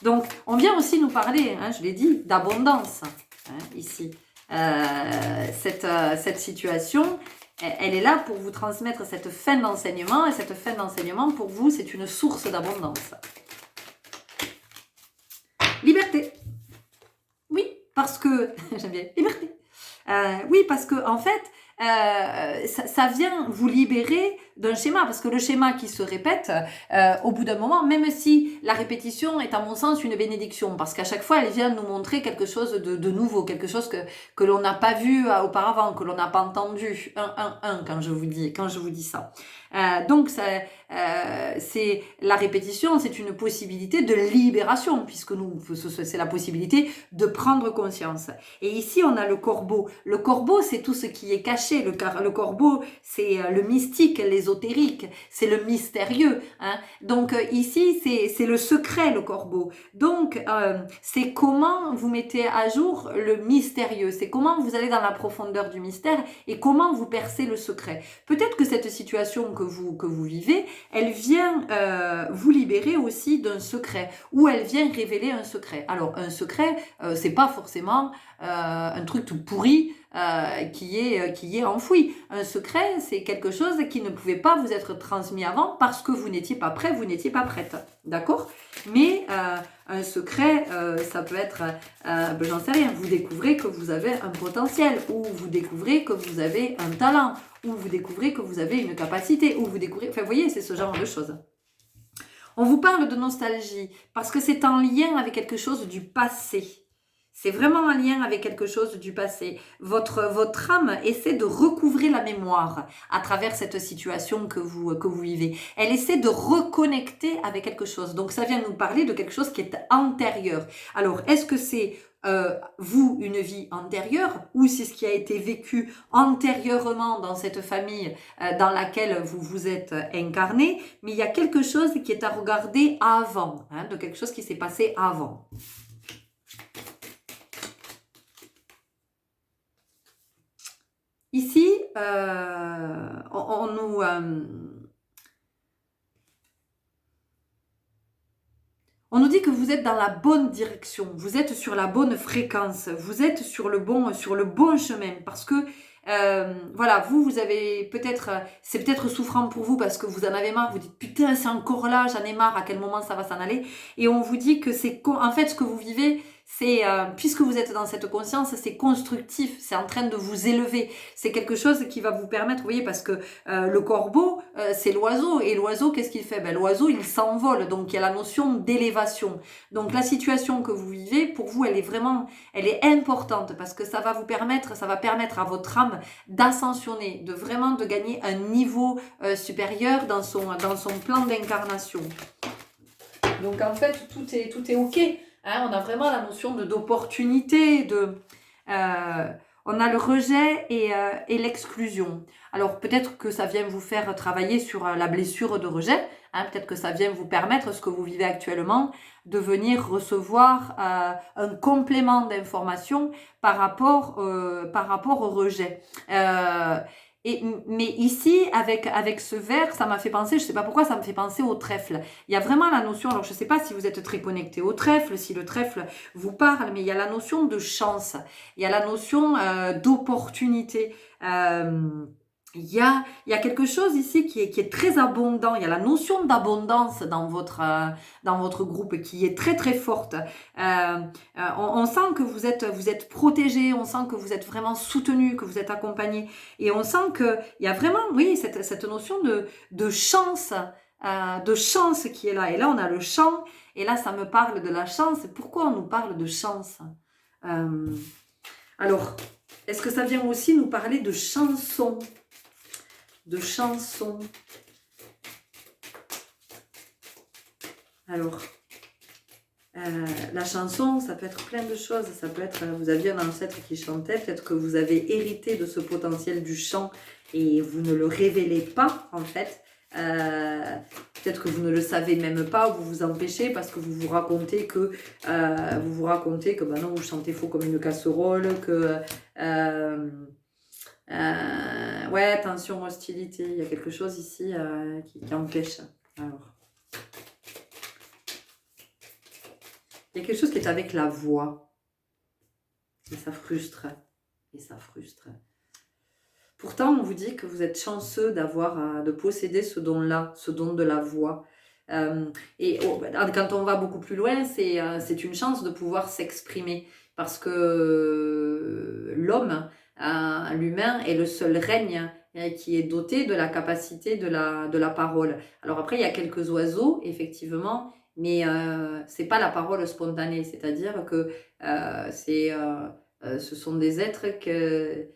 Donc, on vient aussi nous parler, hein, je l'ai dit, d'abondance, hein, ici. Cette situation elle est là pour vous transmettre cette fin d'enseignement, et cette fin d'enseignement, pour vous, c'est une source d'abondance. Liberté. Oui, parce que... J'aime bien. Liberté. Oui, parce que en fait, ça vient vous libérer d'un schéma, parce que le schéma qui se répète, au bout d'un moment, même si la répétition est à mon sens une bénédiction, parce qu'à chaque fois elle vient nous montrer quelque chose de nouveau, quelque chose que l'on n'a pas vu auparavant, que l'on n'a pas entendu, quand je vous dis ça. Donc c'est la répétition, c'est une possibilité de libération, puisque c'est la possibilité de prendre conscience. Et ici on a le corbeau. Le corbeau, c'est tout ce qui est caché. Le corbeau, c'est le mystique, l'ésotérique, c'est le mystérieux. Hein. Donc ici, c'est le secret, le corbeau. Donc c'est comment vous mettez à jour le mystérieux. C'est comment vous allez dans la profondeur du mystère et comment vous percez le secret. Peut-être que cette situation que vous vivez, elle vient vous libérer aussi d'un secret, ou elle vient révéler un secret. Alors un secret, c'est pas forcément un truc tout pourri qui est enfoui. Un secret, c'est quelque chose qui ne pouvait pas vous être transmis avant parce que vous n'étiez pas prêt, vous n'étiez pas prête. D'accord? Mais un secret, ça peut être, j'en sais rien, vous découvrez que vous avez un potentiel, ou vous découvrez que vous avez un talent, ou vous découvrez que vous avez une capacité, ou vous découvrez... Enfin, vous voyez, c'est ce genre de choses. On vous parle de nostalgie parce que c'est en lien avec quelque chose du passé. C'est vraiment en lien avec quelque chose du passé. Votre âme essaie de recouvrer la mémoire à travers cette situation que vous vivez. Elle essaie de reconnecter avec quelque chose. Donc ça vient nous parler de quelque chose qui est antérieur. Alors, est-ce que c'est vous, une vie antérieure, ou c'est ce qui a été vécu antérieurement dans cette famille dans laquelle vous vous êtes incarné, mais il y a quelque chose qui est à regarder avant, hein, de quelque chose qui s'est passé avant. Ici, on nous dit que vous êtes dans la bonne direction, vous êtes sur la bonne fréquence, vous êtes sur le bon chemin, parce que voilà, vous avez peut-être, c'est peut-être souffrant pour vous parce que vous en avez marre, vous dites putain c'est encore là, j'en ai marre, à quel moment ça va s'en aller, et on vous dit que en fait ce que vous vivez, c'est puisque vous êtes dans cette conscience, c'est constructif, c'est en train de vous élever, c'est quelque chose qui va vous permettre, vous voyez, parce que le corbeau, c'est l'oiseau, et l'oiseau, qu'est-ce qu'il fait? Ben, l'oiseau, il s'envole, donc il y a la notion d'élévation. Donc la situation que vous vivez, pour vous, elle est importante, parce que ça va permettre à votre âme d'ascensionner, de gagner un niveau supérieur dans son plan d'incarnation. Donc en fait, tout est ok. Hein, on a vraiment la notion d'opportunité, on a le rejet et l'exclusion. Alors peut-être que ça vient vous faire travailler sur la blessure de rejet, hein, peut-être que ça vient vous permettre, ce que vous vivez actuellement, de venir recevoir un complément d'information par rapport au rejet. Mais ici, avec ce verre, ça m'a fait penser, je ne sais pas pourquoi, ça me fait penser au trèfle. Il y a vraiment la notion, alors je ne sais pas si vous êtes très connecté au trèfle, si le trèfle vous parle, mais il y a la notion de chance, il y a la notion d'opportunité. Il y a quelque chose ici qui est très abondant. Il y a la notion d'abondance dans votre groupe qui est très très forte. On sent que vous êtes protégé, on sent que vous êtes vraiment soutenu, que vous êtes accompagné, et on sent que il y a vraiment, oui, cette notion de chance qui est là. Et là, on a le chant, et là, ça me parle de la chance. Pourquoi on nous parle de chance? Alors, est-ce que ça vient aussi nous parler de chansons? Alors, la chanson, ça peut être plein de choses. Ça peut être, vous aviez un ancêtre qui chantait, peut-être que vous avez hérité de ce potentiel du chant et vous ne le révélez pas, en fait. Peut-être que vous ne le savez même pas, ou vous vous empêchez parce que vous vous racontez que bah non, vous chantez faux comme une casserole, que ouais, tension, hostilité, il y a quelque chose ici qui empêche. Alors, il y a quelque chose qui est avec la voix, et ça frustre, Pourtant, on vous dit que vous êtes chanceux de posséder ce don-là, ce don de la voix. Euh, Quand on va beaucoup plus loin, c'est une chance de pouvoir s'exprimer parce que l'homme, l'humain, est le seul règne qui est doté de la capacité de la parole. Alors après, il y a quelques oiseaux, effectivement, mais c'est pas la parole spontanée, c'est-à-dire que ce sont des êtres que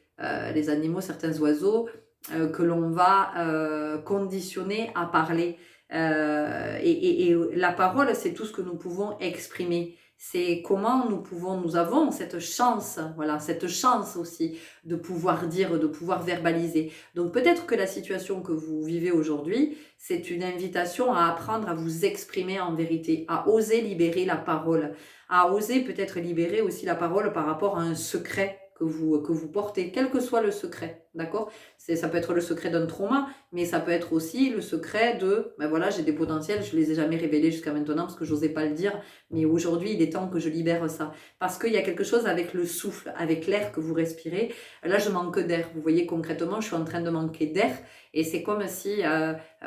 les animaux, certains oiseaux, que l'on va conditionner à parler. Et la parole, c'est tout ce que nous pouvons exprimer. C'est comment nous avons cette chance, voilà, cette chance aussi de pouvoir dire, de pouvoir verbaliser. Donc peut-être que la situation que vous vivez aujourd'hui, c'est une invitation à apprendre à vous exprimer en vérité, à oser libérer la parole, à oser peut-être libérer aussi la parole par rapport à un secret que vous portez, quel que soit le secret, d'accord? Ça peut être le secret d'un trauma, mais ça peut être aussi le secret de, ben voilà, j'ai des potentiels, je les ai jamais révélés jusqu'à maintenant parce que j'osais pas le dire, mais aujourd'hui, il est temps que je libère ça. Parce qu'il y a quelque chose avec le souffle, avec l'air que vous respirez. Là, je manque d'air. Vous voyez, concrètement, je suis en train de manquer d'air, et c'est comme si,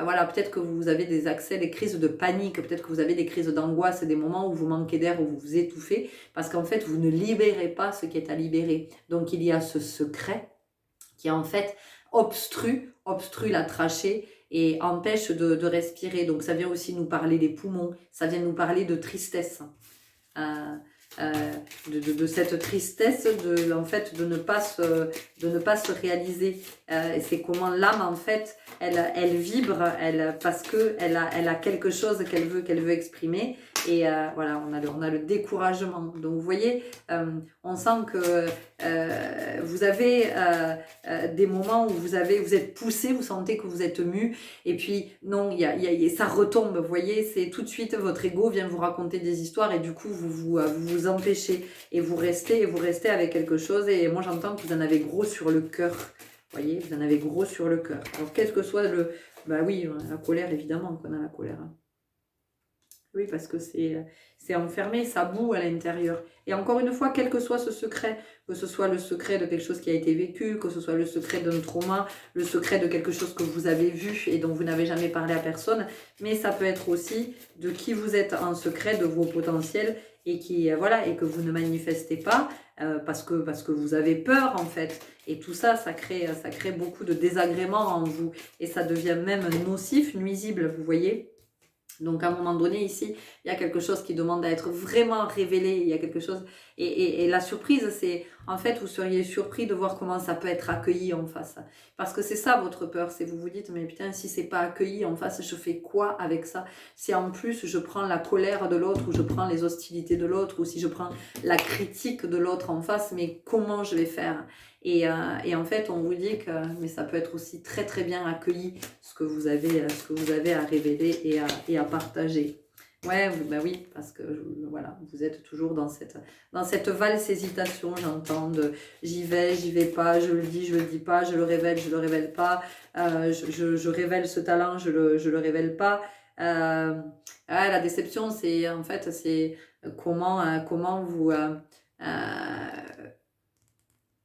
voilà, peut-être que vous avez des accès, des crises de panique, peut-être que vous avez des crises d'angoisse, des moments où vous manquez d'air, où vous vous étouffez, parce qu'en fait, vous ne libérez pas ce qui est à libérer. Donc, il y a ce secret qui en fait obstrue la trachée et empêche de respirer. Donc ça vient aussi nous parler des poumons, ça vient nous parler de tristesse. Euh, euh, de cette tristesse en fait de ne pas se réaliser. C'est comment l'âme en fait elle vibre parce que elle a quelque chose qu'elle veut exprimer, et voilà, on a le découragement. Donc vous voyez, on sent que vous avez des moments où vous êtes poussé, vous sentez que vous êtes mu, et puis non, ça retombe, vous voyez, c'est tout de suite votre ego vient vous raconter des histoires, et du coup vous empêchez, et vous restez avec quelque chose. Et moi j'entends que vous en avez gros sur le cœur, vous voyez, vous en avez gros sur le cœur. Alors quel que soit bah oui, la colère, évidemment qu'on a la colère, hein. Oui, parce que c'est enfermé, ça boue à l'intérieur. Et encore une fois, quel que soit ce secret, que ce soit le secret de quelque chose qui a été vécu, que ce soit le secret d'un trauma, le secret de quelque chose que vous avez vu et dont vous n'avez jamais parlé à personne, mais ça peut être aussi de qui vous êtes en secret, de vos potentiels, et voilà, et que vous ne manifestez pas parce que vous avez peur en fait. Et tout ça, ça crée beaucoup de désagréments en vous, et ça devient même nocif, nuisible, vous voyez. Donc à un moment donné ici, il y a quelque chose qui demande à être vraiment révélé, il y a quelque chose, et la surprise, c'est en fait vous seriez surpris de voir comment ça peut être accueilli en face, parce que c'est ça votre peur, c'est vous dites mais putain, si c'est pas accueilli en face, je fais quoi avec ça? Si en plus je prends la colère de l'autre, ou je prends les hostilités de l'autre, ou si je prends la critique de l'autre en face, mais comment je vais faire? Et en fait, on vous dit que mais ça peut être aussi très très bien accueilli, ce que vous avez à révéler et à partager. Ouais, bah oui, parce que voilà, vous êtes toujours dans cette valse hésitation, j'entends de j'y vais pas, je le dis pas, je le révèle pas, je révèle ce talent, je le révèle pas. La déception, c'est en fait, c'est comment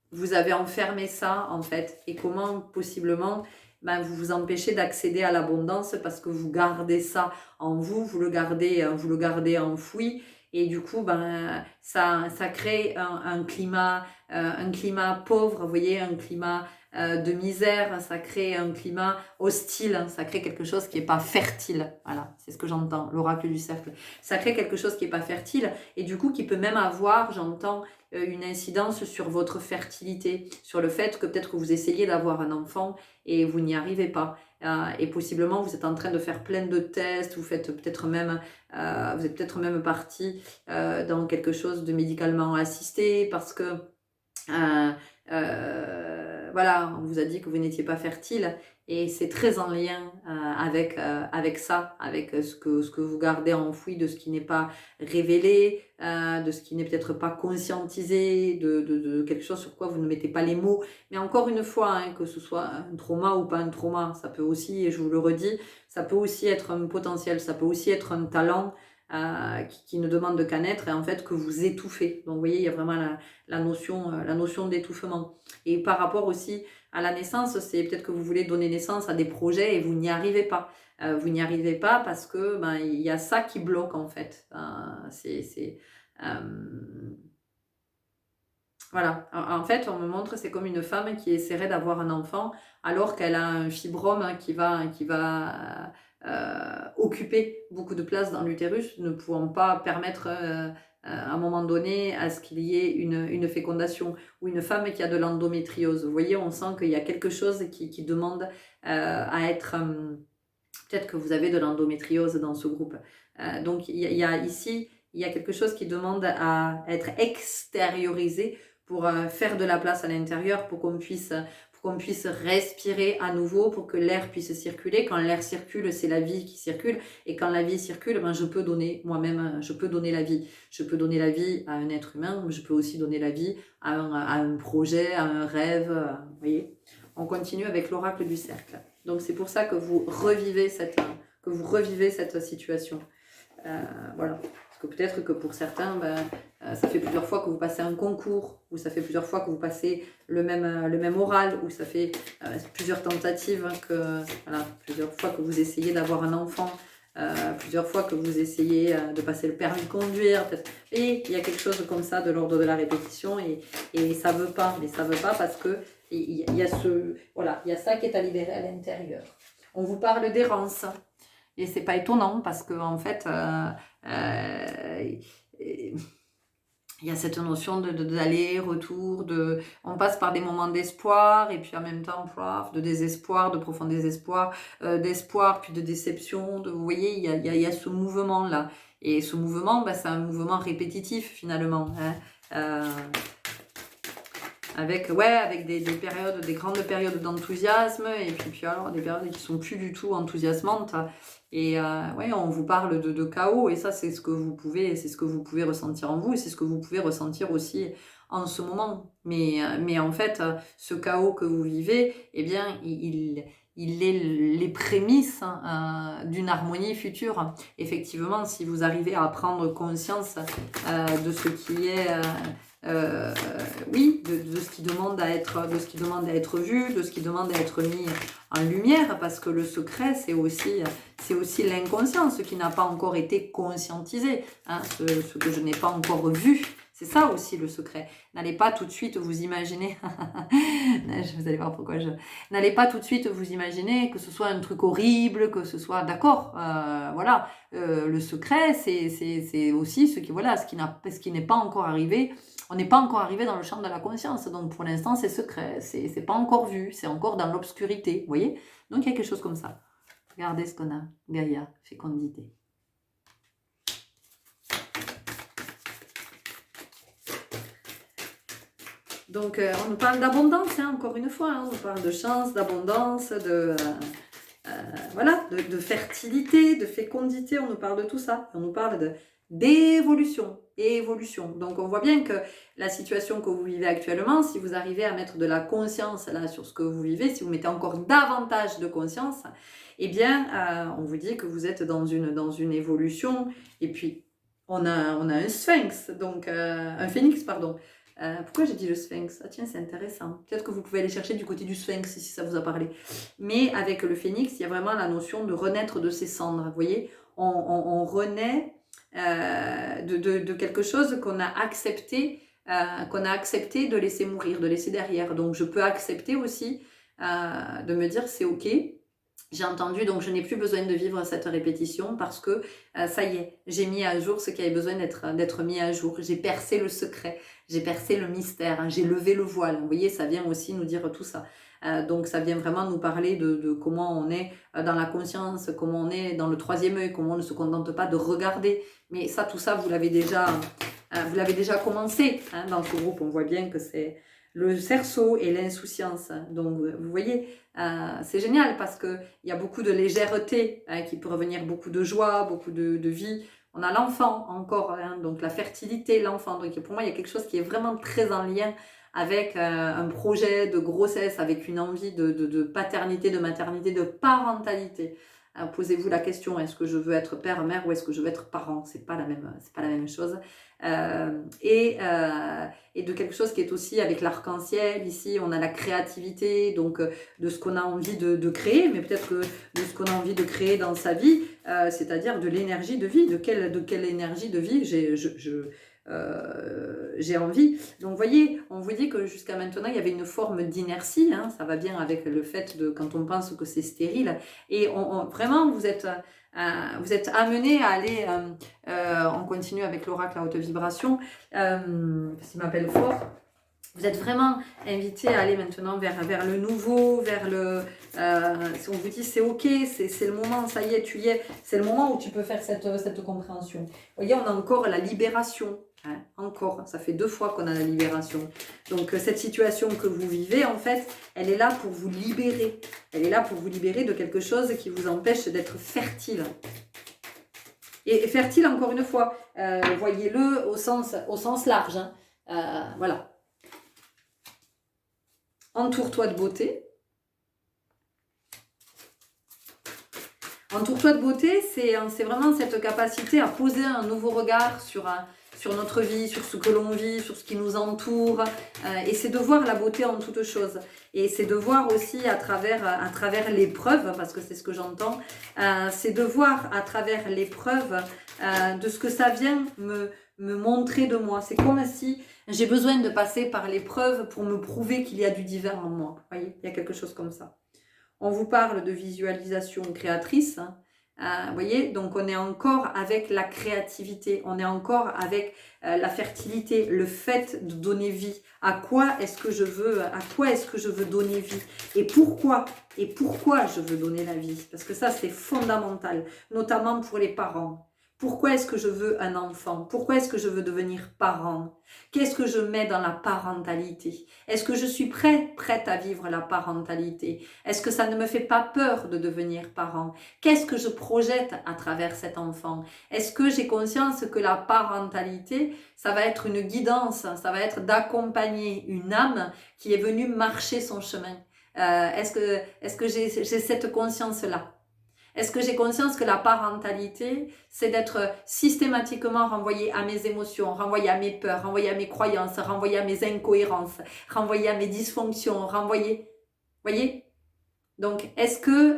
vous avez enfermé ça en fait, et comment possiblement vous vous empêchez d'accéder à l'abondance parce que vous gardez ça en vous, vous le gardez enfoui, et du coup ça crée un climat pauvre, vous voyez, un climat de misère, ça crée un climat hostile, ça crée quelque chose qui n'est pas fertile. Voilà, c'est ce que j'entends, l'oracle du cercle. Ça crée quelque chose qui n'est pas fertile, et du coup qui peut même avoir, j'entends, une incidence sur votre fertilité, sur le fait que peut-être que vous essayez d'avoir un enfant et vous n'y arrivez pas. Et possiblement vous êtes en train de faire plein de tests, vous êtes peut-être même parti dans quelque chose de médicalement assisté parce que voilà, on vous a dit que vous n'étiez pas fertile, et c'est très en lien avec ça, avec ce que vous gardez enfoui, de ce qui n'est pas révélé, de ce qui n'est peut-être pas conscientisé, de quelque chose sur quoi vous ne mettez pas les mots. Mais encore une fois, hein, que ce soit un trauma ou pas un trauma, ça peut aussi, et je vous le redis, ça peut aussi être un potentiel, ça peut aussi être un talent. qui ne demande qu'à naître et en fait que vous étouffez. Donc vous voyez, il y a vraiment la notion d'étouffement. Et par rapport aussi à la naissance, c'est peut-être que vous voulez donner naissance à des projets et vous n'y arrivez pas. Vous n'y arrivez pas parce que il y a ça qui bloque en fait. Voilà. En fait, on me montre, c'est comme une femme qui essaierait d'avoir un enfant alors qu'elle a un fibrome qui va occuper beaucoup de place dans l'utérus, ne pouvant pas permettre à un moment donné à ce qu'il y ait une fécondation, ou une femme qui a de l'endométriose. Vous voyez, on sent qu'il y a quelque chose qui demande à être... peut-être que vous avez de l'endométriose dans ce groupe. Donc, il y a ici, il y a quelque chose qui demande à être extériorisé pour faire de la place à l'intérieur, pour qu'on puisse respirer à nouveau, pour que l'air puisse circuler. Quand l'air circule, c'est la vie qui circule. Et quand la vie circule, je peux donner moi-même, je peux donner la vie. Je peux donner la vie à un être humain, mais je peux aussi donner la vie à un projet, à un rêve. Vous voyez ? On continue avec l'oracle du cercle. Donc c'est pour ça que vous revivez cette situation. Voilà. Parce que peut-être que pour certains, ça fait plusieurs fois que vous passez un concours, ou ça fait plusieurs fois que vous passez le même oral, ou ça fait plusieurs tentatives, plusieurs fois que vous essayez d'avoir un enfant, plusieurs fois que vous essayez de passer le permis de conduire. Et il y a quelque chose comme ça de l'ordre de la répétition, et ça veut pas. Mais ça veut pas parce que il y a ça qui est à libérer à l'intérieur. On vous parle d'errance. Et c'est pas étonnant parce que en fait, il y a cette notion d'aller-retour, on passe par des moments d'espoir et puis en même temps de désespoir, de profond désespoir, d'espoir puis de déception. Vous voyez, il y a ce mouvement-là. Et ce mouvement, c'est un mouvement répétitif finalement. Avec des périodes, des grandes périodes d'enthousiasme et puis alors des périodes qui sont plus du tout enthousiasmantes. Et on vous parle de chaos, et ça c'est ce que vous pouvez ressentir en vous, et c'est ce que vous pouvez ressentir aussi en ce moment. Mais en fait, ce chaos que vous vivez, eh bien, il est les prémices d'une harmonie future. Effectivement, si vous arrivez à prendre conscience de ce qui est... de ce qui demande à être vu, de ce qui demande à être mis en lumière, parce que le secret, c'est aussi l'inconscient, ce qui n'a pas encore été conscientisé, ce que je n'ai pas encore vu. C'est ça aussi le secret. N'allez pas tout de suite vous imaginer, vous allez voir pourquoi n'allez pas tout de suite vous imaginer que ce soit un truc horrible, que ce soit, d'accord, voilà. Le secret, c'est aussi ce qui n'est pas encore arrivé. On n'est pas encore arrivé dans le champ de la conscience, donc pour l'instant c'est secret, c'est pas encore vu, c'est encore dans l'obscurité, vous voyez. Donc il y a quelque chose comme ça. Regardez ce qu'on a, Gaïa, fécondité. Donc on nous parle d'abondance, encore une fois, on nous parle de chance, d'abondance, de fertilité, de fécondité, on nous parle de tout ça, on nous parle d'évolution et évolution. Donc on voit bien que la situation que vous vivez actuellement, si vous arrivez à mettre de la conscience là sur ce que vous vivez, si vous mettez encore davantage de conscience, eh bien on vous dit que vous êtes dans une évolution. Et puis on a un sphinx, donc un phénix, pardon. Pourquoi j'ai dit le sphinx? Ah tiens, c'est intéressant. Peut-être que vous pouvez aller chercher du côté du sphinx si ça vous a parlé. Mais avec le phénix, il y a vraiment la notion de renaître de ses cendres. Vous voyez, on renaît de quelque chose qu'on a accepté de laisser mourir, de laisser derrière. Donc je peux accepter aussi de me dire c'est ok, j'ai entendu, donc je n'ai plus besoin de vivre cette répétition parce que ça y est, j'ai mis à jour ce qui avait besoin d'être mis à jour. J'ai percé le secret, j'ai percé le mystère, j'ai levé le voile. Vous voyez, ça vient aussi nous dire tout ça. Donc ça vient vraiment nous parler de comment on est dans la conscience, comment on est dans le troisième œil, comment on ne se contente pas de regarder. Mais ça, tout ça, vous l'avez déjà commencé dans ce groupe. On voit bien que c'est le cerceau et l'insouciance. Donc vous voyez, c'est génial parce qu'il y a beaucoup de légèreté qui peut revenir, beaucoup de joie, beaucoup de vie. On a l'enfant encore, donc la fertilité, l'enfant. Donc pour moi, il y a quelque chose qui est vraiment très en lien avec un projet de grossesse, avec une envie de paternité, de maternité, de parentalité. Posez-vous la question, est-ce que je veux être père, mère ou est-ce que je veux être parent? C'est pas la même chose. Et de quelque chose qui est aussi avec l'arc-en-ciel. Ici, on a la créativité, donc de ce qu'on a envie de créer, mais peut-être que de ce qu'on a envie de créer dans sa vie, c'est-à-dire de l'énergie de vie, de quelle énergie de vie j'ai envie. Donc, vous voyez, on vous dit que jusqu'à maintenant, il y avait une forme d'inertie. Hein, ça va bien avec le fait de quand on pense que c'est stérile. Et vraiment, vous êtes amené à aller... on continue avec l'oracle à haute vibration. Parce qu'il m'appelle fort. Vous êtes vraiment invité à aller maintenant vers le nouveau, vers le... si on vous dit c'est ok, c'est le moment, ça y est, tu y es. C'est le moment où tu peux faire cette compréhension. Vous voyez, on a encore la libération. Hein, encore, ça fait 2 fois qu'on a la libération. Donc cette situation que vous vivez, en fait, elle est là pour vous libérer. Elle est là pour vous libérer de quelque chose qui vous empêche d'être fertile. Et fertile, encore une fois, voyez-le au sens large. Hein. Voilà. Entoure-toi de beauté. Entoure-toi de beauté, c'est vraiment cette capacité à poser un nouveau regard sur notre vie, sur ce que l'on vit, sur ce qui nous entoure. Et c'est de voir la beauté en toute chose. Et c'est de voir aussi à travers l'épreuve, parce que c'est ce que j'entends, c'est de voir à travers l'épreuve de ce que ça vient me montrer de moi. C'est comme si j'ai besoin de passer par l'épreuve pour me prouver qu'il y a du divin en moi. Vous voyez, il y a quelque chose comme ça. On vous parle de visualisation créatrice. Hein. Vous voyez, donc on est encore avec la créativité, on est encore avec la fertilité, le fait de donner vie. À quoi est-ce que je veux donner vie? Et pourquoi je veux donner la vie? Parce que ça, c'est fondamental, notamment pour les parents. Pourquoi est-ce que je veux un enfant? Pourquoi est-ce que je veux devenir parent? Qu'est-ce que je mets dans la parentalité? Est-ce que je suis prête à vivre la parentalité? Est-ce que ça ne me fait pas peur de devenir parent? Qu'est-ce que je projette à travers cet enfant? Est-ce que j'ai conscience que la parentalité, ça va être une guidance, ça va être d'accompagner une âme qui est venue marcher son chemin? Est-ce que j'ai cette conscience-là? Est-ce que j'ai conscience que la parentalité, c'est d'être systématiquement renvoyé à mes émotions, renvoyé à mes peurs, renvoyé à mes croyances, renvoyé à mes incohérences, renvoyé à mes dysfonctions, renvoyé... Voyez? Donc, est-ce que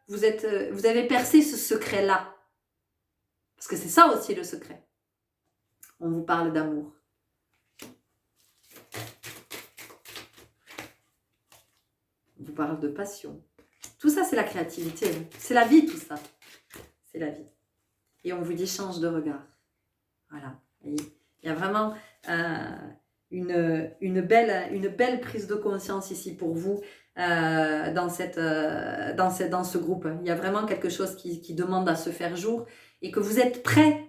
vous avez percé ce secret-là? Parce que c'est ça aussi le secret. On vous parle d'amour. On vous parle de passion. Tout ça, c'est la créativité. C'est la vie, tout ça. C'est la vie. Et on vous dit, change de regard. Voilà. Il y a vraiment une belle prise de conscience ici pour vous dans ce groupe. Il y a vraiment quelque chose qui demande à se faire jour et que vous êtes prêts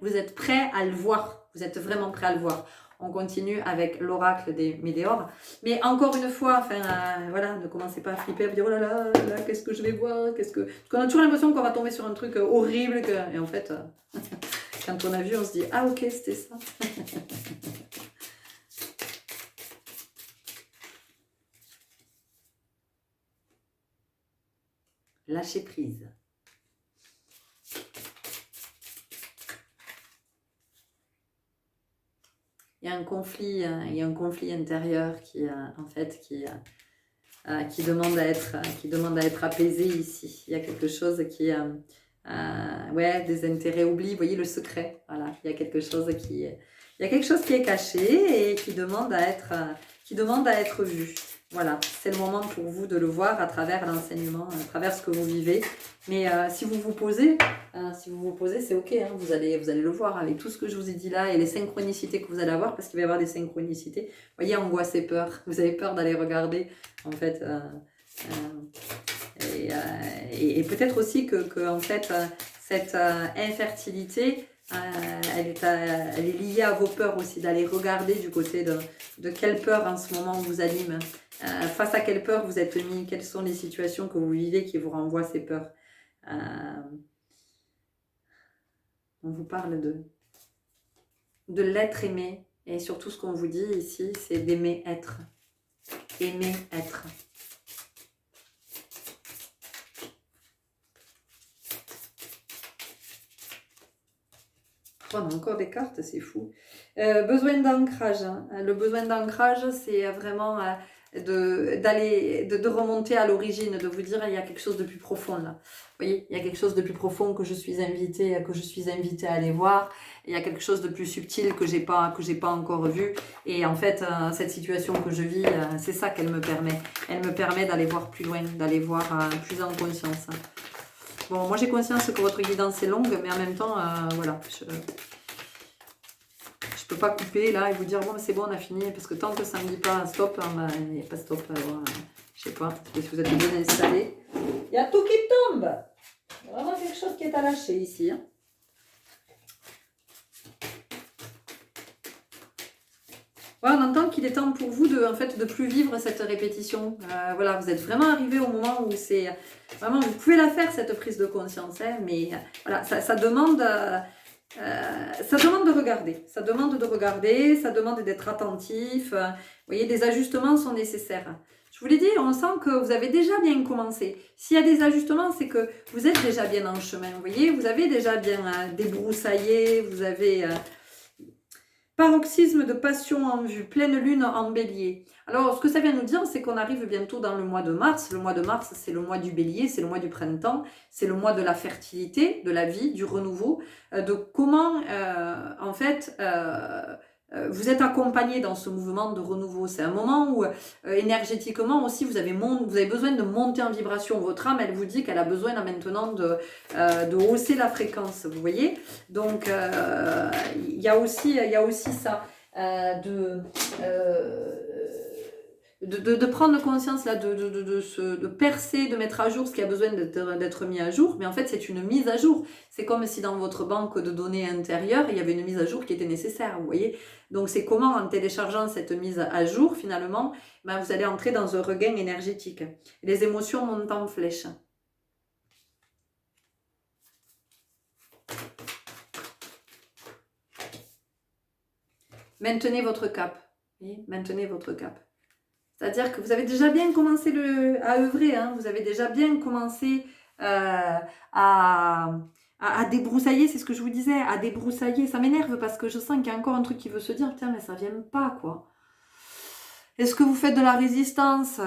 à le voir. Vous êtes vraiment prêts à le voir. On continue avec l'oracle des météores. Mais encore une fois, voilà, ne commencez pas à flipper, à vous dire oh là là, qu'est-ce que je vais voir, Parce qu'on a toujours l'impression qu'on va tomber sur un truc horrible. Et en fait, quand on a vu, on se dit ah ok, c'était ça. Lâcher prise. Il y a un conflit intérieur qui demande à être apaisé ici. Il y a quelque chose qui des intérêts oubliés. Vous voyez le secret. Voilà, il y a quelque chose qui est caché et qui demande à être vu. Voilà, c'est le moment pour vous de le voir à travers l'enseignement, à travers ce que vous vivez. Mais si vous vous posez, c'est ok. Hein, vous allez le voir avec tout ce que je vous ai dit là et les synchronicités que vous allez avoir, parce qu'il va y avoir des synchronicités. Vous voyez, angoisse et peur. Vous avez peur d'aller regarder, en fait. Et peut-être aussi que en fait, cette infertilité, elle est liée à vos peurs aussi, d'aller regarder du côté de quelle peur en ce moment vous anime. Face à quelle peur vous êtes mis, quelles sont les situations que vous vivez qui vous renvoient ces peurs. On vous parle de l'être aimé, et surtout ce qu'on vous dit ici, c'est d'aimer être. Aimer être. on a encore des cartes, c'est fou. Besoin d'ancrage. Hein. Le besoin d'ancrage, c'est vraiment de remonter à l'origine, de vous dire il y a quelque chose de plus profond là. Vous voyez, il y a quelque chose de plus profond que je suis invitée à aller voir. Il y a quelque chose de plus subtil que j'ai pas encore vu. Et en fait, cette situation que je vis, c'est ça qu'elle me permet. Elle me permet d'aller voir plus loin, d'aller voir plus en conscience. Bon, moi j'ai conscience que votre guidance est longue, mais en même temps, voilà, je peux pas couper là et vous dire bon c'est bon on a fini, parce que tant que ça me dit pas stop, il n'y a pas stop, alors, je sais pas, parce que si vous êtes bien installé, il y a tout qui tombe. Il y a vraiment quelque chose qui est à lâcher ici. Hein. Ouais, on entend qu'il est temps pour vous de, en fait, de plus vivre cette répétition. Voilà, vous êtes vraiment arrivé au moment où c'est vraiment, vous pouvez la faire cette prise de conscience, hein, mais voilà, ça demande de regarder. Ça demande de regarder, ça demande d'être attentif. Vous voyez, des ajustements sont nécessaires. Je vous l'ai dit, on sent que vous avez déjà bien commencé. S'il y a des ajustements, c'est que vous êtes déjà bien en chemin. Vous voyez, vous avez déjà bien débroussaillé, vous avez... Paroxysme de passion en vue, pleine lune en bélier. Alors, ce que ça vient nous dire, c'est qu'on arrive bientôt dans le mois de mars. Le mois de mars, c'est le mois du bélier, c'est le mois du printemps, c'est le mois de la fertilité, de la vie, du renouveau, de comment, en fait, vous êtes accompagné dans ce mouvement de renouveau. C'est un moment où, énergétiquement aussi, vous avez besoin de monter en vibration. Votre âme, elle vous dit qu'elle a besoin là, maintenant de hausser la fréquence, vous voyez. Donc, il y a aussi ça, de prendre conscience là, de percer, de mettre à jour ce qui a besoin d'être mis à jour. Mais en fait, c'est une mise à jour. C'est comme si dans votre banque de données intérieure, il y avait une mise à jour qui était nécessaire, vous voyez. Donc, c'est comment, en téléchargeant cette mise à jour, finalement, ben, vous allez entrer dans un regain énergétique. Les émotions montent en flèche. Maintenez votre cap. Oui, maintenez votre cap. C'est-à-dire que vous avez déjà bien commencé à œuvrer, hein, vous avez déjà bien commencé à débroussailler, c'est ce que je vous disais, à débroussailler. Ça m'énerve parce que je sens qu'il y a encore un truc qui veut se dire, putain, mais ça vient pas, quoi. Est-ce que vous faites de la résistance?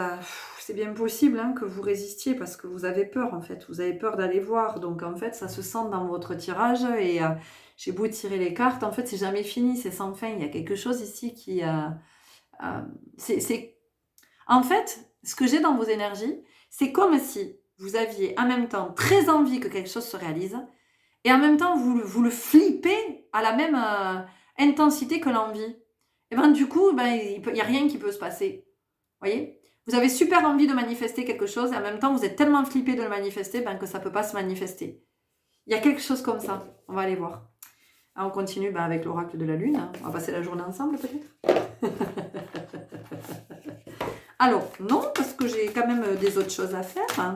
C'est bien possible hein, que vous résistiez parce que vous avez peur, en fait. Vous avez peur d'aller voir. Donc, en fait, ça se sent dans votre tirage et j'ai beau tirer les cartes, en fait, c'est jamais fini, c'est sans fin. Il y a quelque chose ici qui... En fait, ce que j'ai dans vos énergies, c'est comme si vous aviez en même temps très envie que quelque chose se réalise et en même temps vous le flippez à la même intensité que l'envie. Et bien du coup, il n'y a rien qui peut se passer. Vous voyez ? Vous avez super envie de manifester quelque chose et en même temps vous êtes tellement flippé de le manifester que ça ne peut pas se manifester. Il y a quelque chose comme ça. On va aller voir. Alors, on continue avec l'oracle de la lune. On va passer la journée ensemble peut-être. Alors, non, parce que j'ai quand même des autres choses à faire. Hein.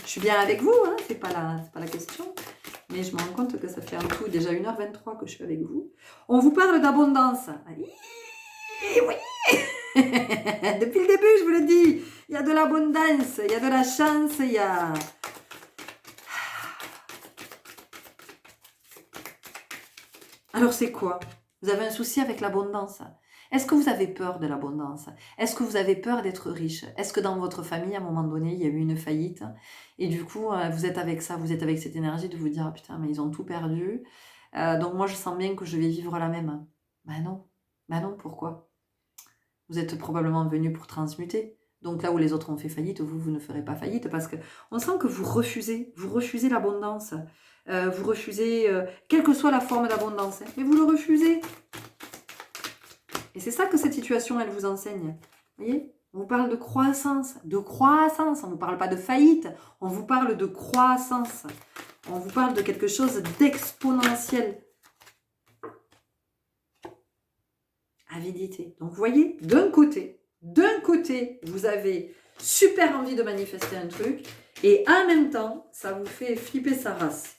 Je suis bien avec vous, hein, c'est pas la question. Mais je me rends compte que ça fait un tout déjà 1h23 que je suis avec vous. On vous parle d'abondance. Oui. Depuis le début, je vous le dis. Il y a de l'abondance, il y a de la chance, il y a... Alors, c'est quoi? Vous avez un souci avec l'abondance? Est-ce que vous avez peur de l'abondance? Est-ce que vous avez peur d'être riche? Est-ce que dans votre famille, à un moment donné, il y a eu une faillite? Et du coup, vous êtes avec ça, vous êtes avec cette énergie de vous dire, ah, putain, mais ils ont tout perdu. Donc moi, je sens bien que je vais vivre la même. Ben non, pourquoi? Vous êtes probablement venu pour transmuter. Donc là où les autres ont fait faillite, vous ne ferez pas faillite parce qu'on sent que vous refusez l'abondance. Vous refusez, quelle que soit la forme d'abondance, hein, mais vous le refusez. Et c'est ça que cette situation, elle vous enseigne. Vous voyez? On vous parle de croissance. On ne vous parle pas de faillite. On vous parle de croissance. On vous parle de quelque chose d'exponentiel. Avidité. Donc, vous voyez, d'un côté, vous avez super envie de manifester un truc. Et en même temps, ça vous fait flipper sa race.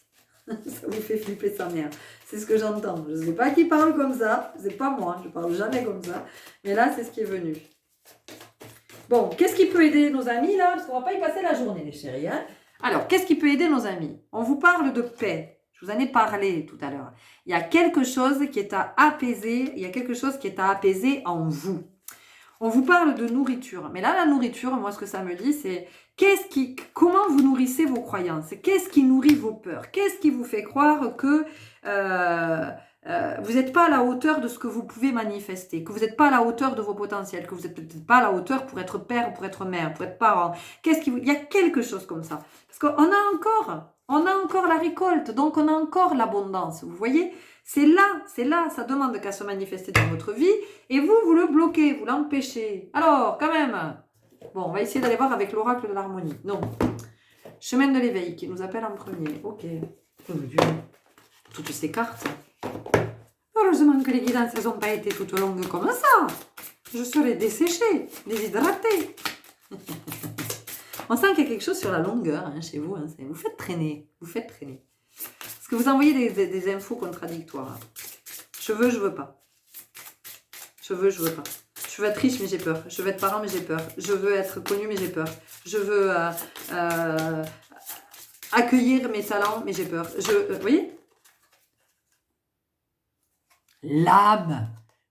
Ça vous fait flipper sa mère. C'est ce que j'entends. Je ne sais pas qui parle comme ça. C'est pas moi. Je parle jamais comme ça. Mais là, c'est ce qui est venu. Bon, qu'est-ce qui peut aider nos amis là? Parce qu'on va pas y passer la journée, les chéris. Hein. Alors, qu'est-ce qui peut aider nos amis? On vous parle de paix. Je vous en ai parlé tout à l'heure. Il y a quelque chose qui est à apaiser, il y a quelque chose qui est à apaiser en vous. On vous parle de nourriture, mais là, la nourriture, moi, ce que ça me dit, c'est comment vous nourrissez vos croyances? Qu'est-ce qui nourrit vos peurs? Qu'est-ce qui vous fait croire que vous n'êtes pas à la hauteur de ce que vous pouvez manifester, que vous n'êtes pas à la hauteur de vos potentiels, que vous n'êtes peut-être pas à la hauteur pour être père, pour être mère, pour être parent? Il y a quelque chose comme ça. Parce qu'on a encore la récolte, donc on a encore l'abondance, vous voyez? C'est là, ça demande qu'à se manifester dans votre vie, et vous le bloquez, vous l'empêchez. Alors, quand même, bon, on va essayer d'aller voir avec l'oracle de l'harmonie. Non, chemin de l'éveil qui nous appelle en premier. Ok, oh Dieu, toutes ces cartes. Heureusement que les guidances n'ont pas été toutes longues comme ça. Je serais desséchée, déshydratée. On sent qu'il y a quelque chose sur la longueur chez vous. Hein, vous faites traîner, Parce que vous envoyez des infos contradictoires. Je veux pas. Je veux pas. Je veux être riche, mais j'ai peur. Je veux être parent, mais j'ai peur. Je veux être connu, mais j'ai peur. Je veux accueillir mes talents, mais j'ai peur. Vous voyez? L'âme.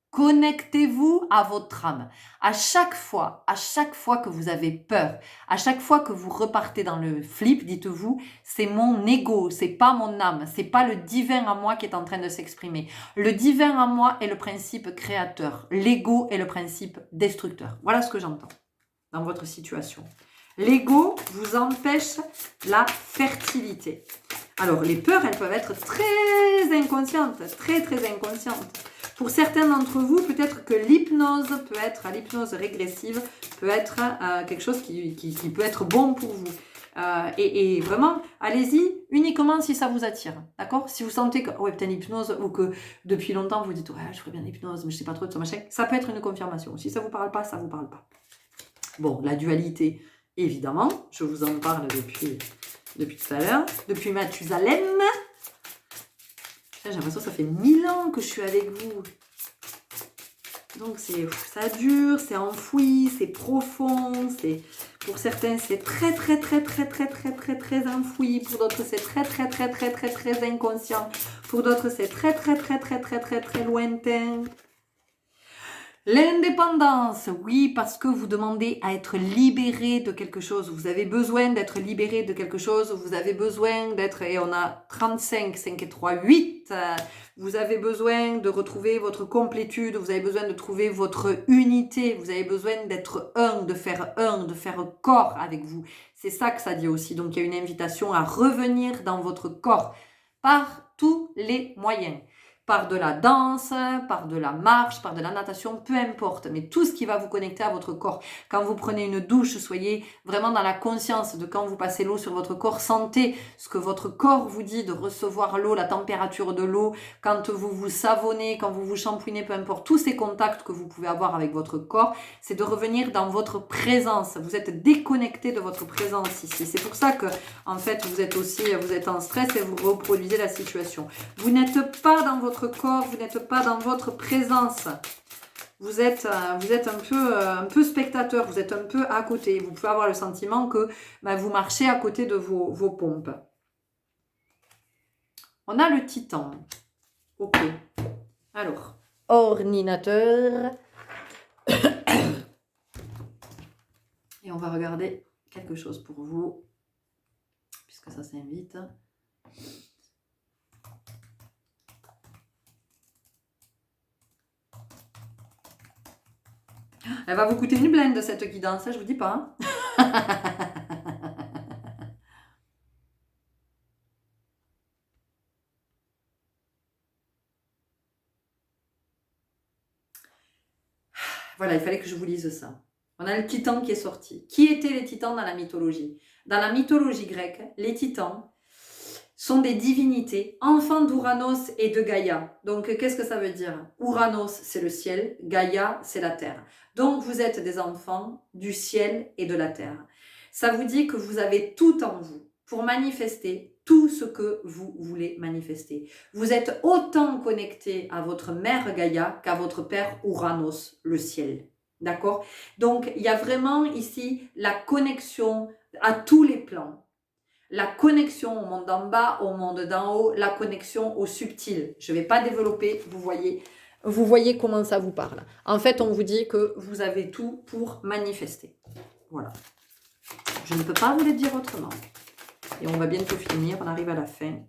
Connectez-vous à votre âme. À chaque fois que vous avez peur, à chaque fois que vous repartez dans le flip, dites-vous, c'est mon ego, c'est pas mon âme, c'est pas le divin en moi qui est en train de s'exprimer. Le divin en moi est le principe créateur, l'ego est le principe destructeur. Voilà ce que j'entends dans votre situation. L'ego vous empêche la fertilité. Alors, les peurs, elles peuvent être très inconscientes, très inconscientes. Pour certains d'entre vous, peut-être que l'hypnose régressive peut être quelque chose qui peut être bon pour vous. Et vraiment, allez-y uniquement si ça vous attire, d'accord? Si vous sentez que, ouais, peut-être l'hypnose, ou que depuis longtemps vous dites, ouais, je ferais bien l'hypnose, mais je sais pas trop de ça, machin, ça peut être une confirmation. Si ça vous parle pas, ça vous parle pas. Bon, la dualité, évidemment, je vous en parle depuis tout à l'heure, depuis Mathusalem. J'ai l'impression que ça fait 1000 ans que je suis avec vous. Donc ça dure, c'est enfoui, c'est profond, pour certains c'est très enfoui, pour d'autres c'est très inconscient, pour d'autres c'est très lointain. L'indépendance, oui, parce que vous demandez à être libéré de quelque chose. Vous avez besoin d'être libéré de quelque chose. Vous avez besoin d'être, et on a 35, 5 et 3, 8. Vous avez besoin de retrouver votre complétude. Vous avez besoin de trouver votre unité. Vous avez besoin d'être de faire corps avec vous. C'est ça que ça dit aussi. Donc, il y a une invitation à revenir dans votre corps par tous les moyens. Par de la danse, par de la marche, par de la natation, peu importe, mais tout ce qui va vous connecter à votre corps. Quand vous prenez une douche, soyez vraiment dans la conscience de quand vous passez l'eau sur votre corps, sentez ce que votre corps vous dit de recevoir l'eau, la température de l'eau, quand vous vous savonnez, quand vous vous shampouinez, peu importe, tous ces contacts que vous pouvez avoir avec votre corps, c'est de revenir dans votre présence. Vous êtes déconnecté de votre présence ici. C'est pour ça que, en fait, vous êtes en stress et vous reproduisez la situation. Vous n'êtes pas dans votre corps, vous n'êtes pas dans votre présence. Vous êtes un peu spectateur, vous êtes un peu à côté. Vous pouvez avoir le sentiment que vous marchez à côté de vos pompes. On a le titan. Ok. Alors, ordinateur. Et on va regarder quelque chose pour vous, puisque ça s'invite. Elle va vous coûter une blinde, cette guidance, ça je vous dis pas. Voilà, il fallait que je vous lise ça. On a le titan qui est sorti. Qui étaient les titans dans la mythologie? Dans la mythologie grecque, les titans sont des divinités, enfants d'Ouranos et de Gaïa. Donc, qu'est-ce que ça veut dire? Ouranos, c'est le ciel, Gaïa, c'est la terre. Donc, vous êtes des enfants du ciel et de la terre. Ça vous dit que vous avez tout en vous pour manifester tout ce que vous voulez manifester. Vous êtes autant connecté à votre mère Gaïa qu'à votre père Ouranos, le ciel. D'accord? Donc, il y a vraiment ici la connexion à tous les plans. la connexion au monde d'en bas, au monde d'en haut, la connexion au subtil. Je ne vais pas développer, vous voyez comment ça vous parle. En fait, on vous dit que vous avez tout pour manifester. Voilà. Je ne peux pas vous le dire autrement. Et on va bientôt finir, on arrive à la fin.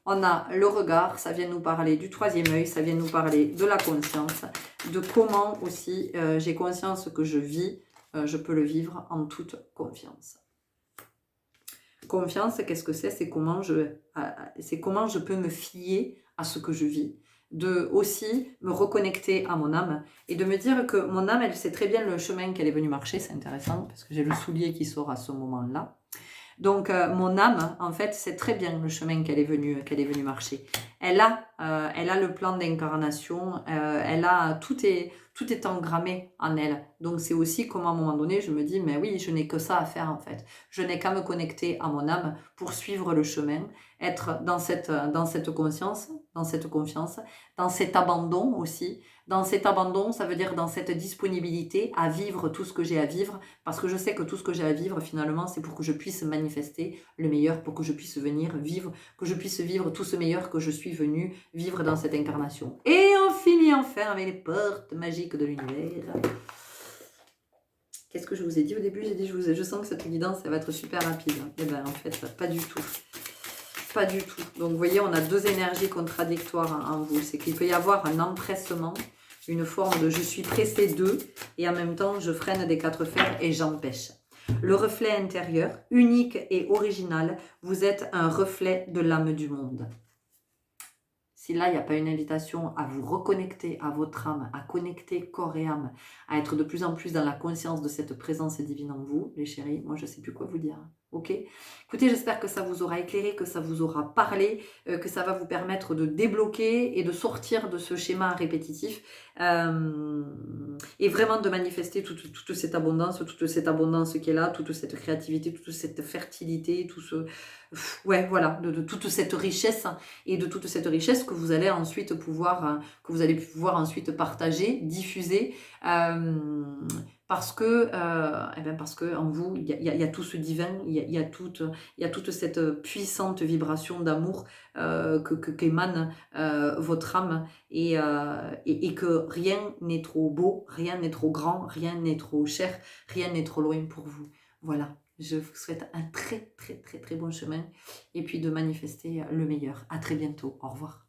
On a le regard, ça vient nous parler du troisième œil, ça vient nous parler de la conscience, de comment aussi j'ai conscience que je vis, je peux le vivre en toute confiance. Confiance, qu'est-ce que c'est? C'est comment je peux me fier à ce que je vis, de aussi me reconnecter à mon âme et de me dire que mon âme, elle sait très bien le chemin qu'elle est venue marcher. C'est intéressant parce que j'ai le soulier qui sort à ce moment-là. Donc, mon âme, en fait, sait très bien le chemin qu'elle est venue marcher. Elle a le plan d'incarnation, tout est engrammé en elle. Donc, c'est aussi comment, à un moment donné, je me dis, mais oui, je n'ai que ça à faire, en fait. Je n'ai qu'à me connecter à mon âme pour suivre le chemin, être dans cette conscience, dans cette confiance, dans cet abandon aussi. Dans cet abandon, ça veut dire dans cette disponibilité à vivre tout ce que j'ai à vivre, parce que je sais que tout ce que j'ai à vivre, finalement, c'est pour que je puisse manifester le meilleur, pour que je puisse venir vivre, que je puisse vivre tout ce meilleur que je suis venu vivre dans cette incarnation. Et on finit enfin avec les portes magiques de l'univers. Qu'est-ce que je vous ai dit au début? J'ai dit, je sens que cette guidance, elle va être super rapide. Et bien, en fait, pas du tout. Pas du tout. Donc, vous voyez, on a deux énergies contradictoires en vous. C'est qu'il peut y avoir un empressement, une forme de je suis pressé d'eux, et en même temps, je freine des quatre fers et j'empêche. Le reflet intérieur, unique et original, vous êtes un reflet de l'âme du monde. Si là, il n'y a pas une invitation à vous reconnecter à votre âme, à connecter corps et âme, à être de plus en plus dans la conscience de cette présence divine en vous, les chéris, moi, je ne sais plus quoi vous dire. Ok? Écoutez, j'espère que ça vous aura éclairé, que ça vous aura parlé, que ça va vous permettre de débloquer et de sortir de ce schéma répétitif et vraiment de manifester toute cette abondance qui est là, toute cette créativité, toute cette fertilité, ouais, voilà, de toute cette richesse et de toute cette richesse que vous allez ensuite pouvoir ensuite partager, diffuser, parce que en vous, il y a tout ce divin, il y a toute cette puissante vibration d'amour qu'émane votre âme et que rien n'est trop beau, rien n'est trop grand, rien n'est trop cher, rien n'est trop loin pour vous. Voilà. Je vous souhaite un très très très très bon chemin et puis de manifester le meilleur. À très bientôt. Au revoir.